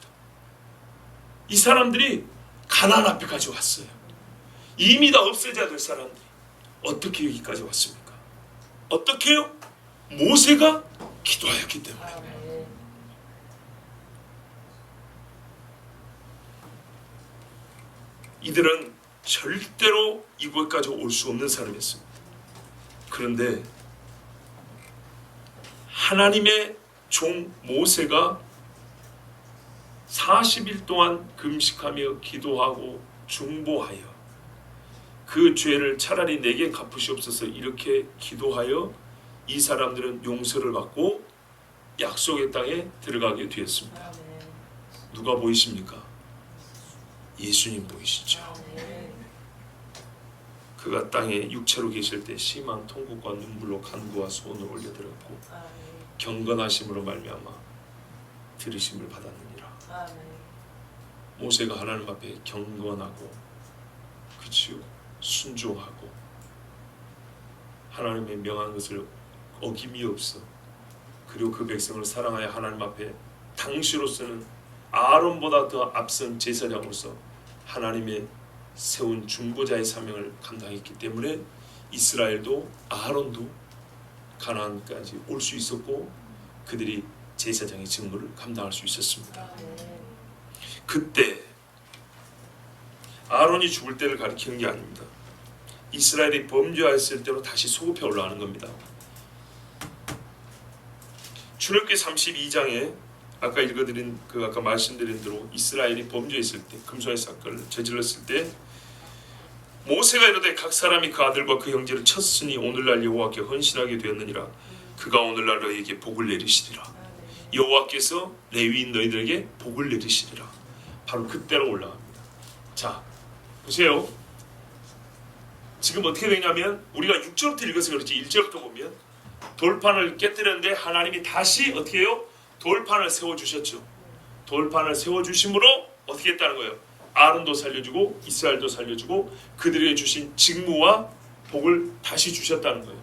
이 사람들이 가나안 앞에까지 왔어요. 이미 다 없어져야 될 사람들이 어떻게 여기까지 왔습니까? 어떻게요? 모세가 기도하였기 때문에. 이들은 절대로 이곳까지 올 수 없는 사람이었습니다. 그런데 하나님의 종 모세가 40일 동안 금식하며 기도하고 중보하여 그 죄를 차라리 내게 갚으시옵소서 이렇게 기도하여 이 사람들은 용서를 받고 약속의 땅에 들어가게 되었습니다. 누가 보이십니까? 예수님 보이시죠? 그가 땅에 육체로 계실 때 심한 통곡과 눈물로 간구와 소원을 올려드렸고 경건하심으로 말미암아 들으심을 받았느니라. 모세가 하나님 앞에 경건하고 그치요? 순종하고 하나님의 명한 것을 어김이 없어 그리고 그 백성을 사랑하여 하나님 앞에 당시로서는 아론보다 더 앞선 제사장으로서 하나님의 세운 중보자의 사명을 감당했기 때문에 이스라엘도 아론도 가나안까지 올 수 있었고 그들이 제사장의 직무를 감당할 수 있었습니다. 그때 아론이 죽을 때를 가리키는 게 아닙니다. 이스라엘이 범죄하였을 때로 다시 소급해 올라가는 겁니다. 출애굽기 32장에 아까 읽어드린 아까 말씀드린 대로 이스라엘이 범죄했을 때 금송아지 사건을 저질렀을 때 모세가 이르되 각 사람이 그 아들과 그 형제를 쳤으니 오늘날 여호와께 헌신하게 되었느니라. 그가 오늘날 너희에게 복을 내리시리라. 여호와께서 레위인 너희들에게 복을 내리시리라. 바로 그때로 올라갑니다. 자 보세요. 지금 어떻게 되냐면 우리가 6절부터 읽어서 그렇지 1절부터 보면 돌판을 깨뜨렸는데 하나님이 다시 어떻게 해요? 돌판을 세워주셨죠. 돌판을 세워주심으로 어떻게 했다는 거예요? 아론도 살려주고 이스라엘도 살려주고 그들에게 주신 직무와 복을 다시 주셨다는 거예요.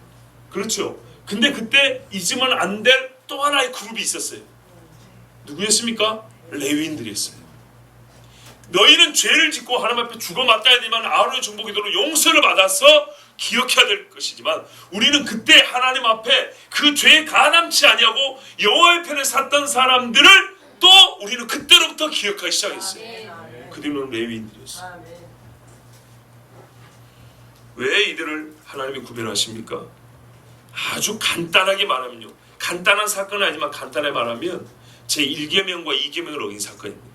그렇죠. 근데 그때 잊으면 안 될 또 하나의 그룹이 있었어요. 누구였습니까? 레위인들이었어요. 너희는 죄를 짓고 하나님 앞에 죽어 마땅해야 되지만 아론의 정복 기도로 용서를 받아서 기억해야 될 것이지만 우리는 그때 하나님 앞에 그 죄에 가담치 아니하고 여호와의 편에 섰던 사람들을 또 우리는 그때로부터 기억하기 시작했어요. 그들은 레위인들이었어요. 왜 이들을 하나님이 구별하십니까? 아주 간단하게 말하면요. 간단한 사건은 아니지만 간단하게 말하면 제1계명과 2계명을 어긴 사건입니다.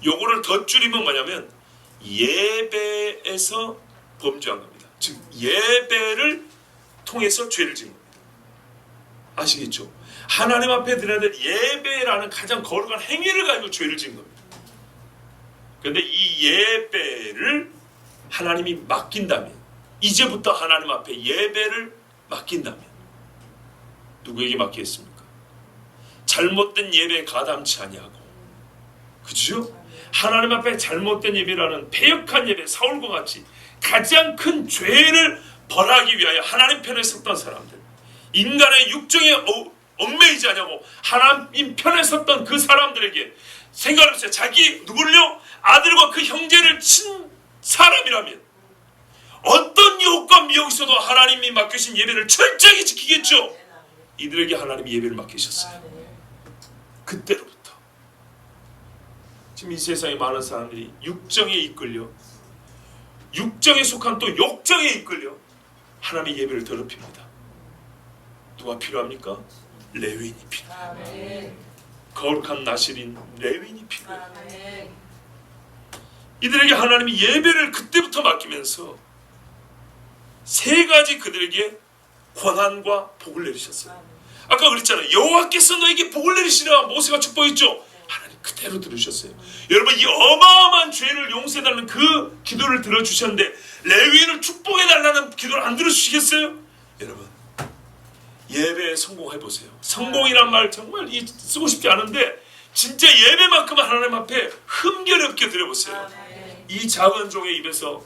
요거를 더 줄이면 뭐냐면 예배에서 범죄한 겁니다. 즉 예배를 통해서 죄를 지은 겁니다. 아시겠죠? 하나님 앞에 드려야 될 예배라는 가장 거룩한 행위를 가지고 죄를 지은 겁니다. 그런데 이 예배를 하나님이 맡긴다면 이제부터 하나님 앞에 예배를 맡긴다면 누구에게 맡기겠습니까? 잘못된 예배에 가담치 아니하고 그죠? 하나님 앞에 잘못된 예배라는 패역한 예배 사울과 같이 가장 큰 죄를 벌하기 위하여 하나님 편에 섰던 사람들 인간의 육정에 얽매이지 않냐고 하나님 편에 섰던 그 사람들에게 생각해보세요. 자기 누구를요? 아들과 그 형제를 친 사람이라면 어떤 유혹과 미혹이 있어도 하나님이 맡기신 예배를 철저히 지키겠죠. 이들에게 하나님이 예배를 맡기셨어요. 그때로부터 지금 이 세상에 많은 사람들이 육정에 이끌려 육정에 속한 또 욕정에 이끌려 하나님의 예배를 더럽힙니다. 누가 필요합니까? 레위인이 필요해요. 거룩한 나실인 레위인이 필요해요. 이들에게 하나님이 예배를 그때부터 맡기면서 세 가지 그들에게 권한과 복을 내리셨어요. 아까 그랬잖아요. 여호와께서 너에게 복을 내리시라 모세가 축복했죠. 하나님 그대로 들으셨어요. 여러분 이 어마어마한 죄를 용서해달라는 그 기도를 들어주셨는데 레위인을 축복해달라는 기도를 안 들어주시겠어요? 여러분 예배에 성공해보세요. 성공이란 말 정말 쓰고 싶지 않은데 진짜 예배만큼 하나님 앞에 흠결 없게 드려보세요. 이 작은 종의 입에서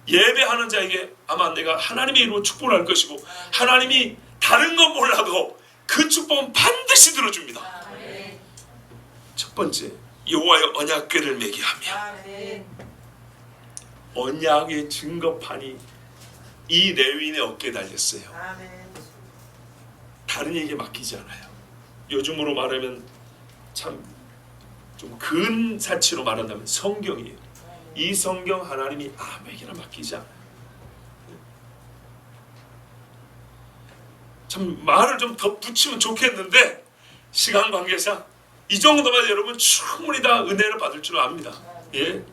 예배하는 자에게 아마 내가 하나님의 이름으로 축복을 할 것이고 하나님이 다른 건 몰라도 그 축복은 반드시 들어줍니다. 첫 번째, 여호와의 언약궤를 매게 하며 언약의 증거판이 이 레위인의 어깨에 달렸어요. 다른 얘기에 맡기지 않아요. 요즘으로 말하면 참 좀 근사치로 말한다면 성경이에요. 이 성경 하나님이 아무에게나 맡기지 않아요. 참 말을 좀 덧붙이면 좋겠는데 시간 관계상 이 정도만 여러분 충분히 다 은혜를 받을 줄 압니다. 예?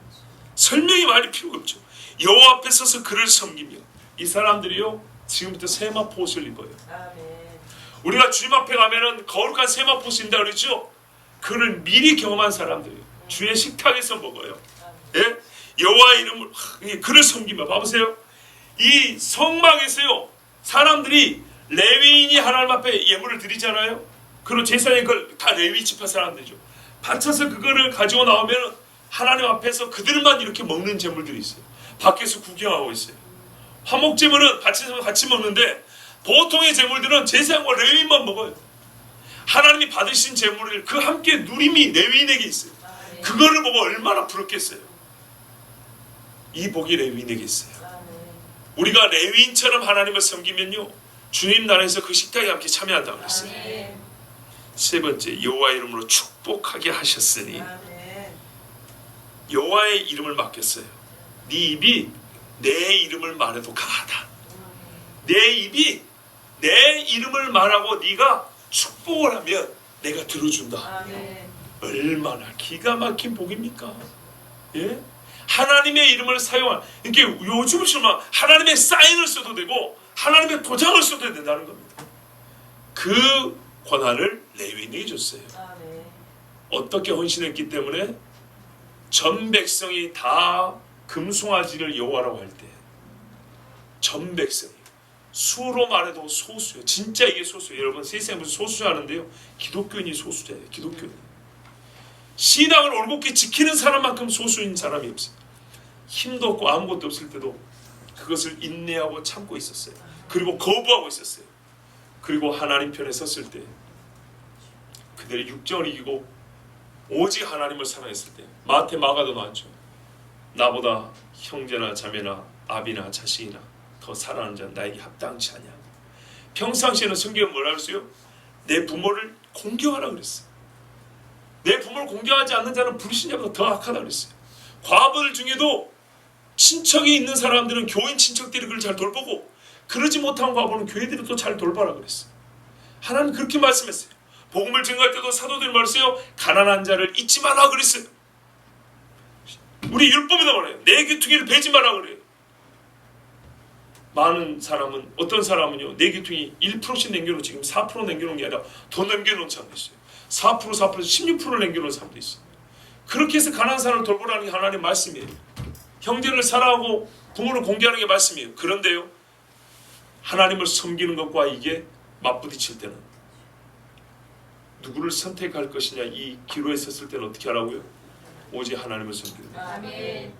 설명이 많이 필요가 없죠. 여호와 앞에 서서 그를 섬기며 이 사람들이요 지금부터 세마포 옷을 입어요. 우리가 주님 앞에 가면은 거룩한 세마포 옷인다 그러죠. 그를 미리 경험한 사람들이에요. 주의 식탁에서 먹어요. 예? 여호와의 이름을 그를 섬기며 봐보세요. 이 성막에서요 사람들이 레위인이 하나님 앞에 예물을 드리잖아요. 그리고 제사장이 그걸 다 레위 지파 사람들이죠. 바쳐서 그거를 가지고 나오면 하나님 앞에서 그들만 이렇게 먹는 제물들이 있어요. 밖에서 구경하고 있어요. 화목 제물은 바쳐서 같이 먹는데 보통의 제물들은 제사장과 레위인만 먹어요. 하나님이 받으신 제물을 그 함께 누림이 레위인에게 있어요. 그거를 보고 얼마나 부럽겠어요. 이 복이 레위인에게 있어요. 우리가 레위인처럼 하나님을 섬기면요 주님 나라에서 그 식탁에 함께 참여한다고 그랬어요. 세 번째, 여호와의 이름으로 축복하게 하셨으니 여호와의 이름을 맡겼어요. 네 입이 내 이름을 말해도 강하다. 내 입이 내 이름을 말하고 네가 축복을 하면 내가 들어준다. 얼마나 기가 막힌 복입니까? 예? 하나님의 이름을 사용한 이게 요즘처럼 하나님의 사인을 써도 되고 하나님의 도장을 써도 된다는 겁니다. 그 권한을 레위인에게 줬어요. 어떻게 헌신했기 때문에 전 백성이 다 금송아지를 여호와라고 할 때 전 백성이 수로 말해도 소수예요. 진짜 이게 소수예요. 여러분 세상에 무슨 소수자 하는데요. 기독교인이 소수자예요. 기독교인. 신앙을 올곧게 지키는 사람만큼 소수인 사람이 없어요. 힘도 없고 아무것도 없을 때도 그것을 인내하고 참고 있었어요. 그리고 거부하고 있었어요. 그리고 하나님 편에 섰을 때 그들의 육정을 이기고 오직 하나님을 사랑했을 때 마태 마가도 나왔죠. 나보다 형제나 자매나 아비나 자식이나 더 사랑하는 자는 나에게 합당치 않냐. 평상시에는 성경은 뭐라 그랬어요? 내 부모를 공경하라 그랬어요. 내 부모를 공경하지 않는 자는 불신자보다 더 악하다 그랬어요. 과부들 중에도 친척이 있는 사람들은 교인 친척들이 그를 잘 돌보고 그러지 못한 과부는 교회들이 또 잘 돌봐라 그랬어요. 하나님 그렇게 말씀했어요. 복음을 증거할 때도 사도들이 말했어요. 가난한 자를 잊지 마라 그랬어요. 우리 율법에도 말해요. 내 귀퉁이를 베지 마라 그래요. 많은 사람은 어떤 사람은요 내 귀퉁이 1%씩 남겨놓고 지금 4% 남겨놓은 게 아니라 더 남겨놓은 사람도 있어요. 4%, 16%를 남겨놓은 사람도 있어요. 그렇게 해서 가난한 사람을 돌보라는 게 하나님의 말씀이에요. 형제를 사랑하고 부모를 공개하는 게 말씀이에요. 그런데요 하나님을 섬기는 것과 이게 맞부딪힐 때는 누구를 선택할 것이냐 이 기로에 섰을 때는 어떻게 하라고요? 오직 하나님을 섬기는 거예요.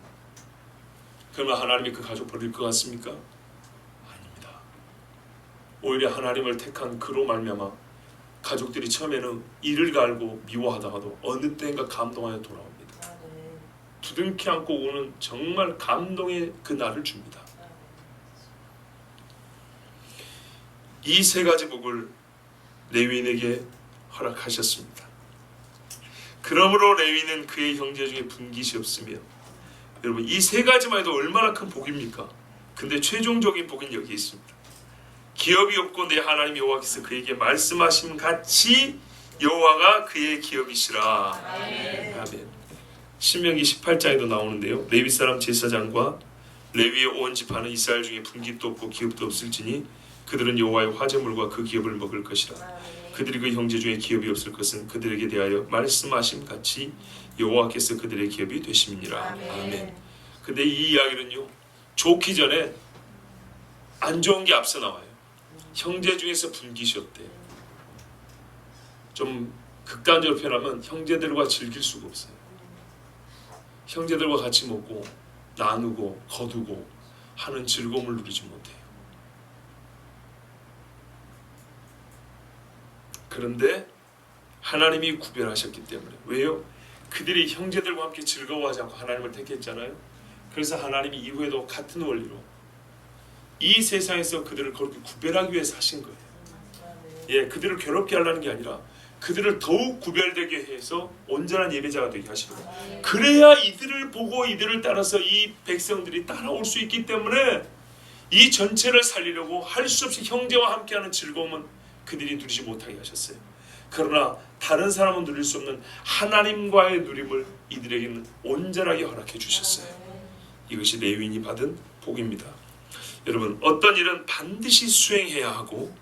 그러면 하나님이 그 가족 버릴 것 같습니까? 아닙니다. 오히려 하나님을 택한 그로 말미암아 가족들이 처음에는 이를 갈고 미워하다가도 어느 때인가 감동하여 돌아옵니다. 두둥키 안고 오는 정말 감동의 그 날을 줍니다. 이 세 가지 복을 레위인에게 허락하셨습니다. 그러므로 레위는 그의 형제 중에 분깃이 없으며 여러분 이 세 가지만 해도 얼마나 큰 복입니까? 근데 최종적인 복은 여기 있습니다. 기업이 없고 내 하나님 여호와께서 그에게 말씀하신 같이 여호와가 그의 기업이시라. 아멘. 신명기 18장에도 나오는데요. 레위 사람 제사장과 레위의 온 지파는 이스라엘 중에 분깃도 없고 기업도 없을지니 그들은 여호와의 화제물과 그 기업을 먹을 것이라. 그들이 그 형제 중에 기업이 없을 것은 그들에게 대하여 말씀하심 같이 여호와께서 그들의 기업이 되심이니라. 아멘. 근데 이 이야기는요 좋기 전에 안 좋은 게 앞서 나와요. 형제 중에서 분깃이 없대요. 좀 극단적으로 표현하면 형제들과 즐길 수가 없어요. 형제들과 같이 먹고 나누고 거두고 하는 즐거움을 누리지 못해요. 그런데 하나님이 구별하셨기 때문에. 왜요? 그들이 형제들과 함께 즐거워하지 않고 하나님을 택했잖아요. 그래서 하나님이 이후에도 같은 원리로 이 세상에서 그들을 그렇게 구별하기 위해서 하신 거예요. 예, 그들을 괴롭게 하려는 게 아니라 그들을 더욱 구별되게 해서 온전한 예배자가 되게 하시는 거예요. 그래야 이들을 보고 이들을 따라서 이 백성들이 따라올 수 있기 때문에 이 전체를 살리려고 할 수 없이 형제와 함께하는 즐거움은 그들이 누리지 못하게 하셨어요. 그러나 다른 사람은 누릴 수 없는 하나님과의 누림을 이들에게는 온전하게 허락해 주셨어요. 이것이 레위인이 받은 복입니다. 여러분, 어떤 일은 반드시 수행해야 하고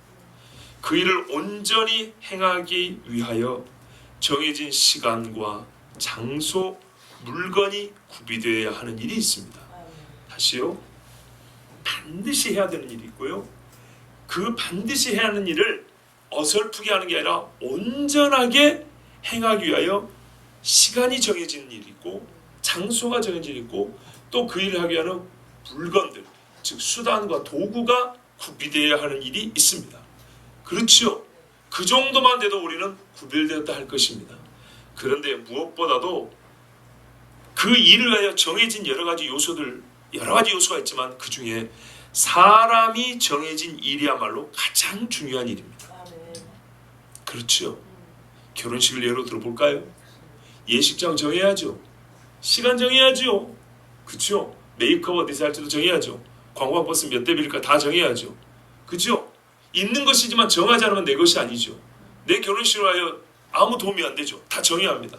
그 일을 온전히 행하기 위하여 정해진 시간과 장소, 물건이 구비되어야 하는 일이 있습니다. 다시요. 반드시 해야 되는 일이 있고요. 그 반드시 해야 하는 일을 어설프게 하는 게 아니라 온전하게 행하기 위하여 시간이 정해진 일이 있고 장소가 정해진 일이 있고 또 그 일을 하기 위한 물건들, 즉 수단과 도구가 구비되어야 하는 일이 있습니다. 그렇죠. 그 정도만 돼도 우리는 구별되었다 할 것입니다. 그런데 무엇보다도 그 일을 위하여 정해진 여러 가지 요소가 있지만 그 중에 사람이 정해진 일이야말로 가장 중요한 일입니다. 그렇죠. 결혼식을 예로 들어볼까요? 예식장 정해야죠. 시간 정해야죠. 그렇죠. 메이크업 어디서 할지도 정해야죠. 관광 버스 몇 대 빌릴까 다 정해야죠. 그렇죠. 있는 것이지만 정하지 않으면 내 것이 아니죠. 내 결혼식을 하여 아무 도움이 안 되죠. 다 정해야 합니다.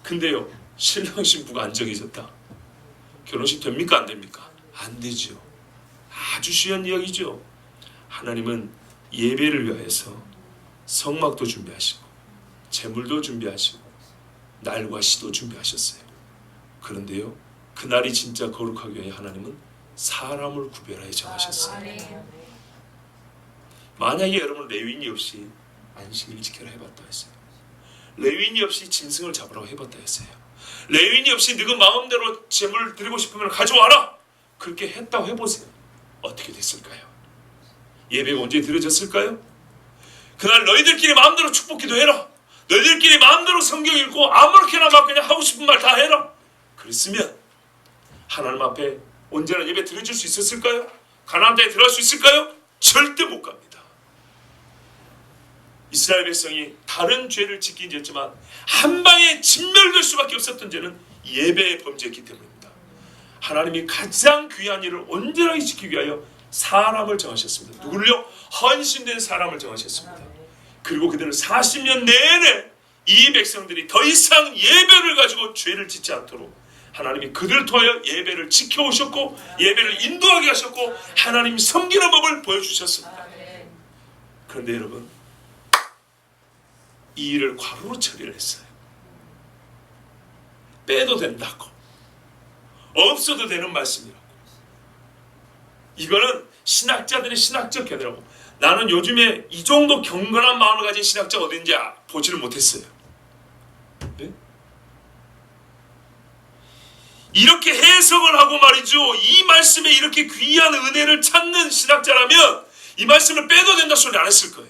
근데요, 신랑 신부가 안 정해졌다. 결혼식 됩니까 안 됩니까? 안 되죠. 아주 쉬운 이야기죠. 하나님은 예배를 위하여서 성막도 준비하시고 제물도 준비하시고 날과 시도 준비하셨어요. 그런데요, 그날이 진짜 거룩하기 위해 하나님은 사람을 구별하여 정하셨어요. 만약에 여러분 레위인이 없이 안식일 지켜라 해봤다 했어요. 레위인이 없이 짐승을 잡으라고 해봤다 했어요. 레위인이 없이 너희 마음대로 제물을 드리고 싶으면 가져와라 그렇게 했다고 해보세요. 어떻게 됐을까요? 예배가 언제 드려졌을까요? 그날 너희들끼리 마음대로 축복 기도해라. 너희들끼리 마음대로 성경 읽고 아무렇게나 막 그냥 하고 싶은 말 다 해라. 그랬으면 하나님 앞에 언제나 예배 드려줄 수 있었을까요? 가나안 땅에 들어갈 수 있을까요? 절대 못 갑니다. 이스라엘 백성이 다른 죄를 짓긴 짓지만 한 방에 진멸될 수밖에 없었던 죄는 예배의 범죄였기 때문입니다. 하나님이 가장 귀한 일을 온전하게 지키기 위하여 사람을 정하셨습니다. 누구를요? 헌신된 사람을 정하셨습니다. 그리고 그들은 40년 내내 이 백성들이 더 이상 예배를 가지고 죄를 짓지 않도록 하나님이 그들을 통하여 예배를 지켜오셨고 예배를 인도하게 하셨고 하나님 섬기는 법을 보여주셨습니다. 그런데 여러분, 이 일을 과로로 처리를 했어요. 빼도 된다고, 없어도 되는 말씀이라고. 이거는 신학자들의 신학적 견해라고. 나는 요즘에 이 정도 경건한 마음을 가진 신학자가 어딘지 보지를 못했어요. 네? 이렇게 해석을 하고 말이죠. 이 말씀에 이렇게 귀한 은혜를 찾는 신학자라면 이 말씀을 빼도 된다 소리 안 했을 거예요.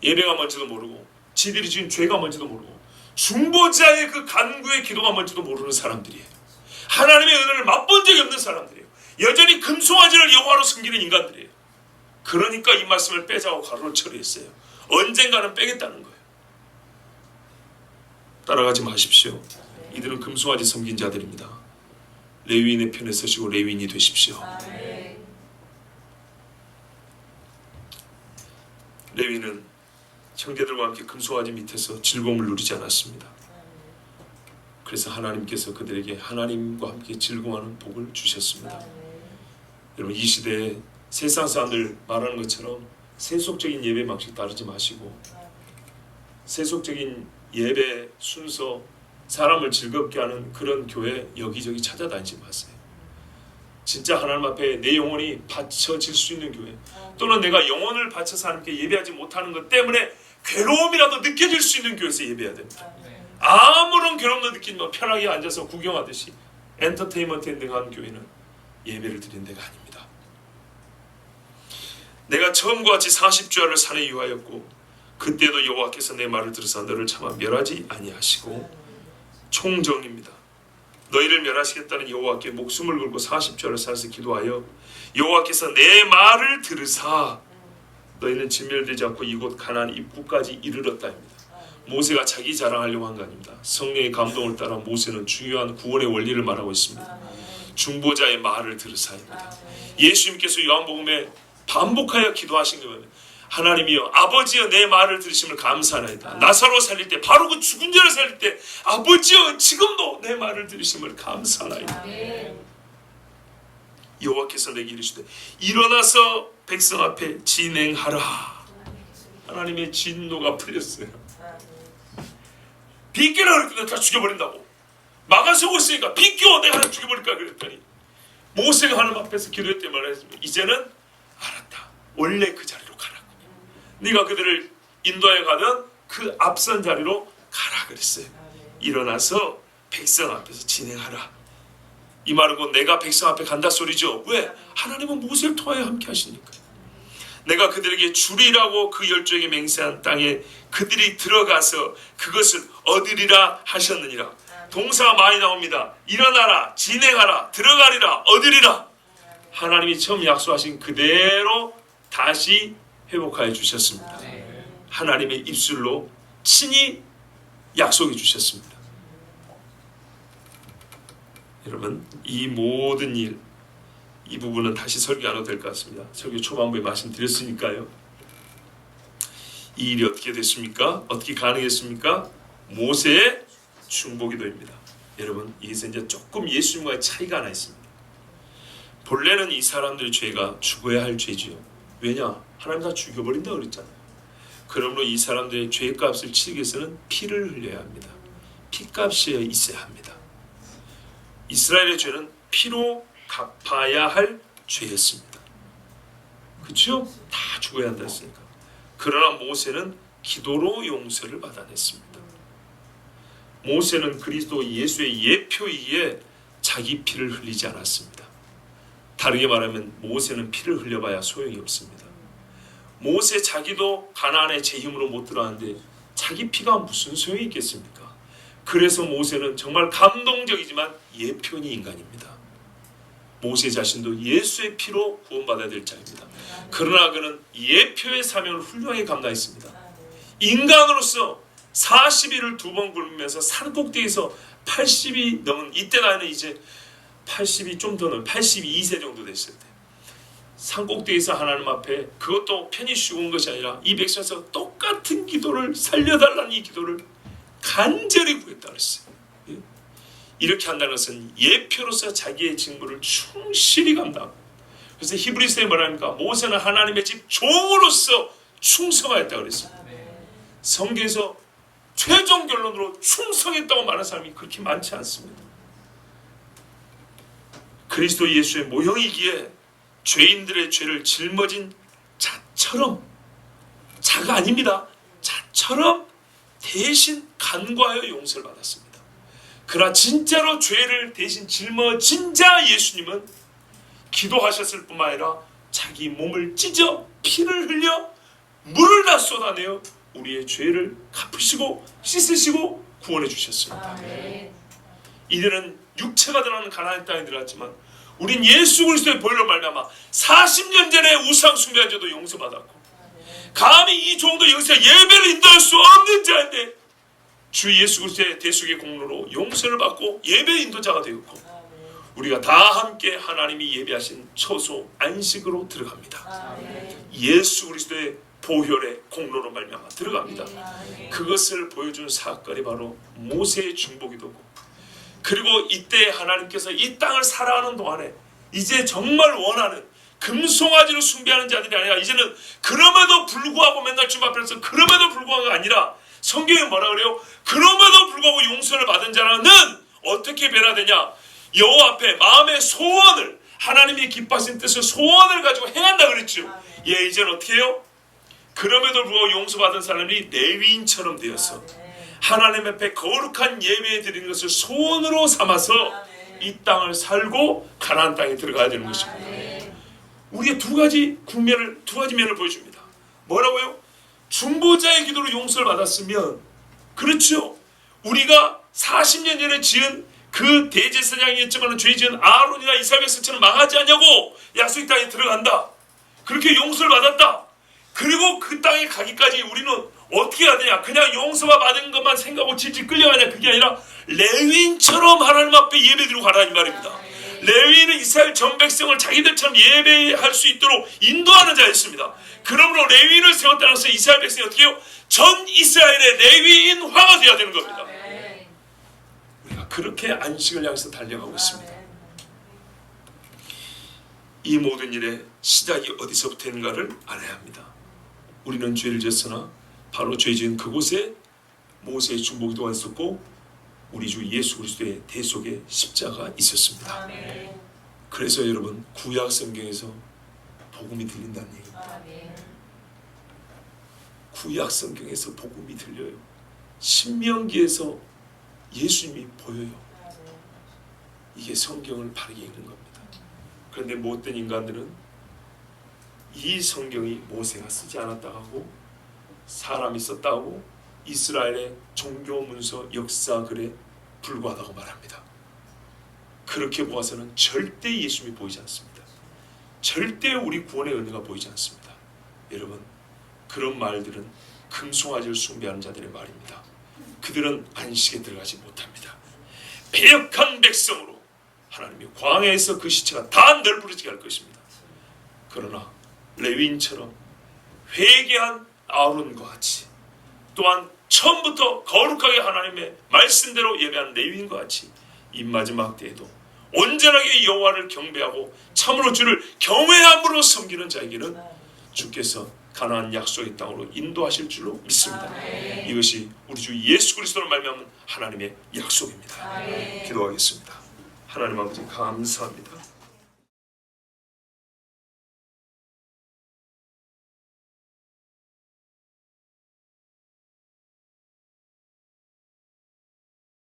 예배가 뭔지도 모르고 지들이 지은 죄가 뭔지도 모르고 중보자의 그 간구의 기도가 뭔지도 모르는 사람들이에요. 하나님의 은혜를 맛본 적이 없는 사람들이에요. 여전히 금송아지를 여호와로 섬기는 인간들이에요. 그러니까 이 말씀을 빼자고 가로를 처리했어요. 언젠가는 빼겠다는 거예요. 따라가지 마십시오. 이들은 금송아지 섬긴 자들입니다. 레위인의 편에 서시고 레위인이 되십시오. 레위인은 형제들과 함께 금송아지 밑에서 즐거움을 누리지 않았습니다. 그래서 하나님께서 그들에게 하나님과 함께 즐거워하는 복을 주셨습니다. 여러분, 이 시대에 세상 사람들 말하는 것처럼 세속적인 예배 방식 따르지 마시고 세속적인 예배 순서, 사람을 즐겁게 하는 그런 교회 여기저기 찾아다니지 마세요. 진짜 하나님 앞에 내 영혼이 바쳐질 수 있는 교회, 또는 내가 영혼을 바쳐서 하나님께 예배하지 못하는 것 때문에 괴로움이라도 느껴질 수 있는 교회에서 예배해야 됩니다. 아무런 괴로움도 느끼지 마 편하게 앉아서 구경하듯이 엔터테인먼트 엔딩하는 교회는 예배를 드리는 데가 아닙니다. 내가 처음과 같이 40주야를 산에 유하였고 그때도 여호와께서 내 말을 들으사 너를 차마 멸하지 아니하시고 총정입니다. 너희를 멸하시겠다는 여호와께 목숨을 걸고 40주야를 산에서 기도하여 여호와께서 내 말을 들으사 너희는 진멸되지 않고 이곳 가나안 입구까지 이르렀다입니다. 모세가 자기 자랑하려고 한 거 아닙니다. 성령의 감동을 따라 모세는 중요한 구원의 원리를 말하고 있습니다. 중보자의 말을 들으사입니다. 예수님께서 요한복음에 반복하여 기도하신 거예요. 하나님이여 아버지여 내 말을 들으심을 감사하나이다. 나사로 살릴 때 바로 그 죽은 자를 살릴 때 아버지여 지금도 내 말을 들으심을 감사하나이다. 여호와께서 내게 이르시되 일어나서 백성 앞에 진행하라. 하나님의 진노가 풀렸어요. 비켜라 그랬더니 다 죽여버린다고. 막아서고 있으니까 비켜 내가 죽여버릴까 그랬더니 모세가 하나님 앞에서 기도했대 말했습니다. 이제는 알았다. 원래 그 자리로 가라고. 네가 그들을 인도하여 가던 그 앞선 자리로 가라 그랬어요. 일어나서 백성 앞에서 진행하라. 이 말은 곧 내가 백성 앞에 간다 소리죠. 왜? 하나님은 모세를 통하여 함께 하시니까. 내가 그들에게 주리라고 그 열조에게 맹세한 땅에 그들이 들어가서 그것을 얻으리라 하셨느니라. 동사가 많이 나옵니다. 일어나라, 진행하라, 들어가리라, 얻으리라. 하나님이 처음 약속하신 그대로 다시 회복하여 주셨습니다. 하나님의 입술로 친히 약속해 주셨습니다. 여러분, 이 모든 일, 이 부분은 다시 설교 안 해도 될 것 같습니다. 설교 초반부에 말씀드렸으니까요. 이 일이 어떻게 됐습니까? 어떻게 가능했습니까? 모세의 중보기도입니다. 여러분, 이것은 이제 조금 예수님과의 차이가 하나 있습니다. 본래는 이 사람들의 죄가 죽어야 할 죄지요. 왜냐? 하나님 다 죽여버린다 그랬잖아요. 그러므로 이 사람들의 죄값을 치르기 위해서는 피를 흘려야 합니다. 피값이 있어야 합니다. 이스라엘의 죄는 피로 갚아야 할 죄였습니다. 그렇죠? 다 죽어야 한다 했으니까. 그러나 모세는 기도로 용서를 받아냈습니다. 모세는 그리스도 예수의 예표이기에 자기 피를 흘리지 않았습니다. 다르게 말하면 모세는 피를 흘려봐야 소용이 없습니다. 모세 자기도 가나안에 제 힘으로 못 들어가는데 자기 피가 무슨 소용이 있겠습니까? 그래서 모세는 정말 감동적이지만 예표니 인간입니다. 모세 자신도 예수의 피로 구원받아야 될 자입니다. 그러나 그는 예표의 사명을 훌륭하게 감당했습니다. 인간으로서 40일을 2번 굶으면서 산꼭대기에서 80이 넘은 이때 나이는 이제 80이 좀 더 넘은 82세 정도 됐을 때 산꼭대기에서 하나님 앞에 그것도 편히 쉬고 온 것이 아니라 이 백성에서 똑같은 기도를 살려달라는 이 기도를 간절히 구했다 그랬어요. 이렇게 한다는 것은 예표로서 자기의 직무를 충실히 감당. 그래서 히브리서에 뭐랍니까? 모세는 하나님의 집 종으로서 충성하였다 그랬습니다. 성경에서 최종 결론으로 충성했다고 말하는 사람이 그렇게 많지 않습니다. 그리스도 예수의 모형이기에 죄인들의 죄를 짊어진 자처럼, 자가 아닙니다. 자처럼 대신 간과하여 용서를 받았습니다. 그러나 진짜로 죄를 대신 짊어진 자 예수님은 기도하셨을 뿐만 아니라 자기 몸을 찢어 피를 흘려 물을 다 쏟아내어 우리의 죄를 갚으시고 씻으시고 구원해 주셨습니다. 이들은 육체가 드러나는 가나안 땅에 들어갔지만 우린 예수 그리스도의 보혈로 말미암아 40년 전에 우상 숭배한 죄도 용서받았고 감히 이 종도 여기서 예배를 인도할 수 없는 자인데 주 예수 그리스도의 대속의 공로로 용서를 받고 예배 인도자가 되었고 우리가 다 함께 하나님이 예배하신 처소 안식으로 들어갑니다. 예수 그리스도의 보혈의 공로로 말미암아 들어갑니다. 그것을 보여준 사건이 바로 모세의 중보기도고 그리고 이때 하나님께서 이 땅을 살아가는 동안에 이제 정말 원하는 금송아지로 숭배하는 자들이 아니라 이제는 그럼에도 불구하고 맨날 주님 앞에서 그럼에도 불구하고가 아니라 성경에 뭐라 그래요? 그럼에도 불구하고 용서를 받은 자는 어떻게 변화되냐? 여호와 앞에 마음의 소원을 하나님이 기뻐하신 뜻을 소원을 가지고 행한다 그랬죠. 예, 이제는 어떻게 해요? 그럼에도 불구하고 용서받은 사람이 레위인처럼 되어서 하나님 앞에 거룩한 예배 드리는 것을 소원으로 삼아서 이 땅을 살고 가나안 땅에 들어가야 되는 것입니다. 우리의 두 가지 면을 보여줍니다. 뭐라고요? 중보자의 기도로 용서를 받았으면, 그렇죠, 우리가 40년 전에 지은 그 대제사장이었지만 죄 지은 아론이나 이스라엘 백성처럼 망하지 않냐고 약속의 땅에 들어간다. 그렇게 용서를 받았다. 그리고 그 땅에 가기까지 우리는 어떻게 해야 되냐? 그냥 용서가 받은 것만 생각하고 질질 끌려가냐? 그게 아니라 레위인처럼 하나님 앞에 예배드리고 가라는 말입니다. 레위인은 이스라엘 전 백성을 자기들처럼 예배할 수 있도록 인도하는 자였습니다. 그러므로 레위인을 세웠다는 것은 이스라엘 백성이 어떻게 해요? 전 이스라엘의 레위인화가 되어야 되는 겁니다. 우리가 그렇게 안식을 향해서 달려가고 있습니다. 이 모든 일의 시작이 어디서부터인가를 알아야 합니다. 우리는 죄를 지었으나 바로 죄 지은 그곳에 모세의 중보기도가 있었고 우리 주 예수 그리스도의 대속의 십자가 있었습니다. 그래서 여러분, 구약 성경에서 복음이 들린다는 얘기입니다. 구약 성경에서 복음이 들려요. 신명기에서 예수님이 보여요. 이게 성경을 바르게 읽는 겁니다. 그런데 못된 인간들은 이 성경이 모세가 쓰지 않았다고 하고 사람이 썼다고 이스라엘의 종교 문서 역사 글에 불과하다고 말합니다. 그렇게 보아서는 절대 예수님이 보이지 않습니다. 절대 우리 구원의 은혜가 보이지 않습니다. 여러분, 그런 말들은 금송아지를 숭배하는 자들의 말입니다. 그들은 안식에 들어가지 못합니다. 패역한 백성으로 하나님이 광야에서 그 시체가 다 널브러지게 할 것입니다. 그러나 레위인처럼 회개한 아론과 같이, 또한 처음부터 거룩하게 하나님의 말씀대로 예배한 레위인과 같이 이 마지막 때에도 온전하게 여호와를 경배하고 참으로 주를 경외함으로 섬기는 자에게는 주께서 가나안 약속의 땅으로 인도하실 줄로 믿습니다. 이것이 우리 주 예수 그리스도로 말미암은 하나님의 약속입니다. 기도하겠습니다. 하나님 아버지, 감사합니다.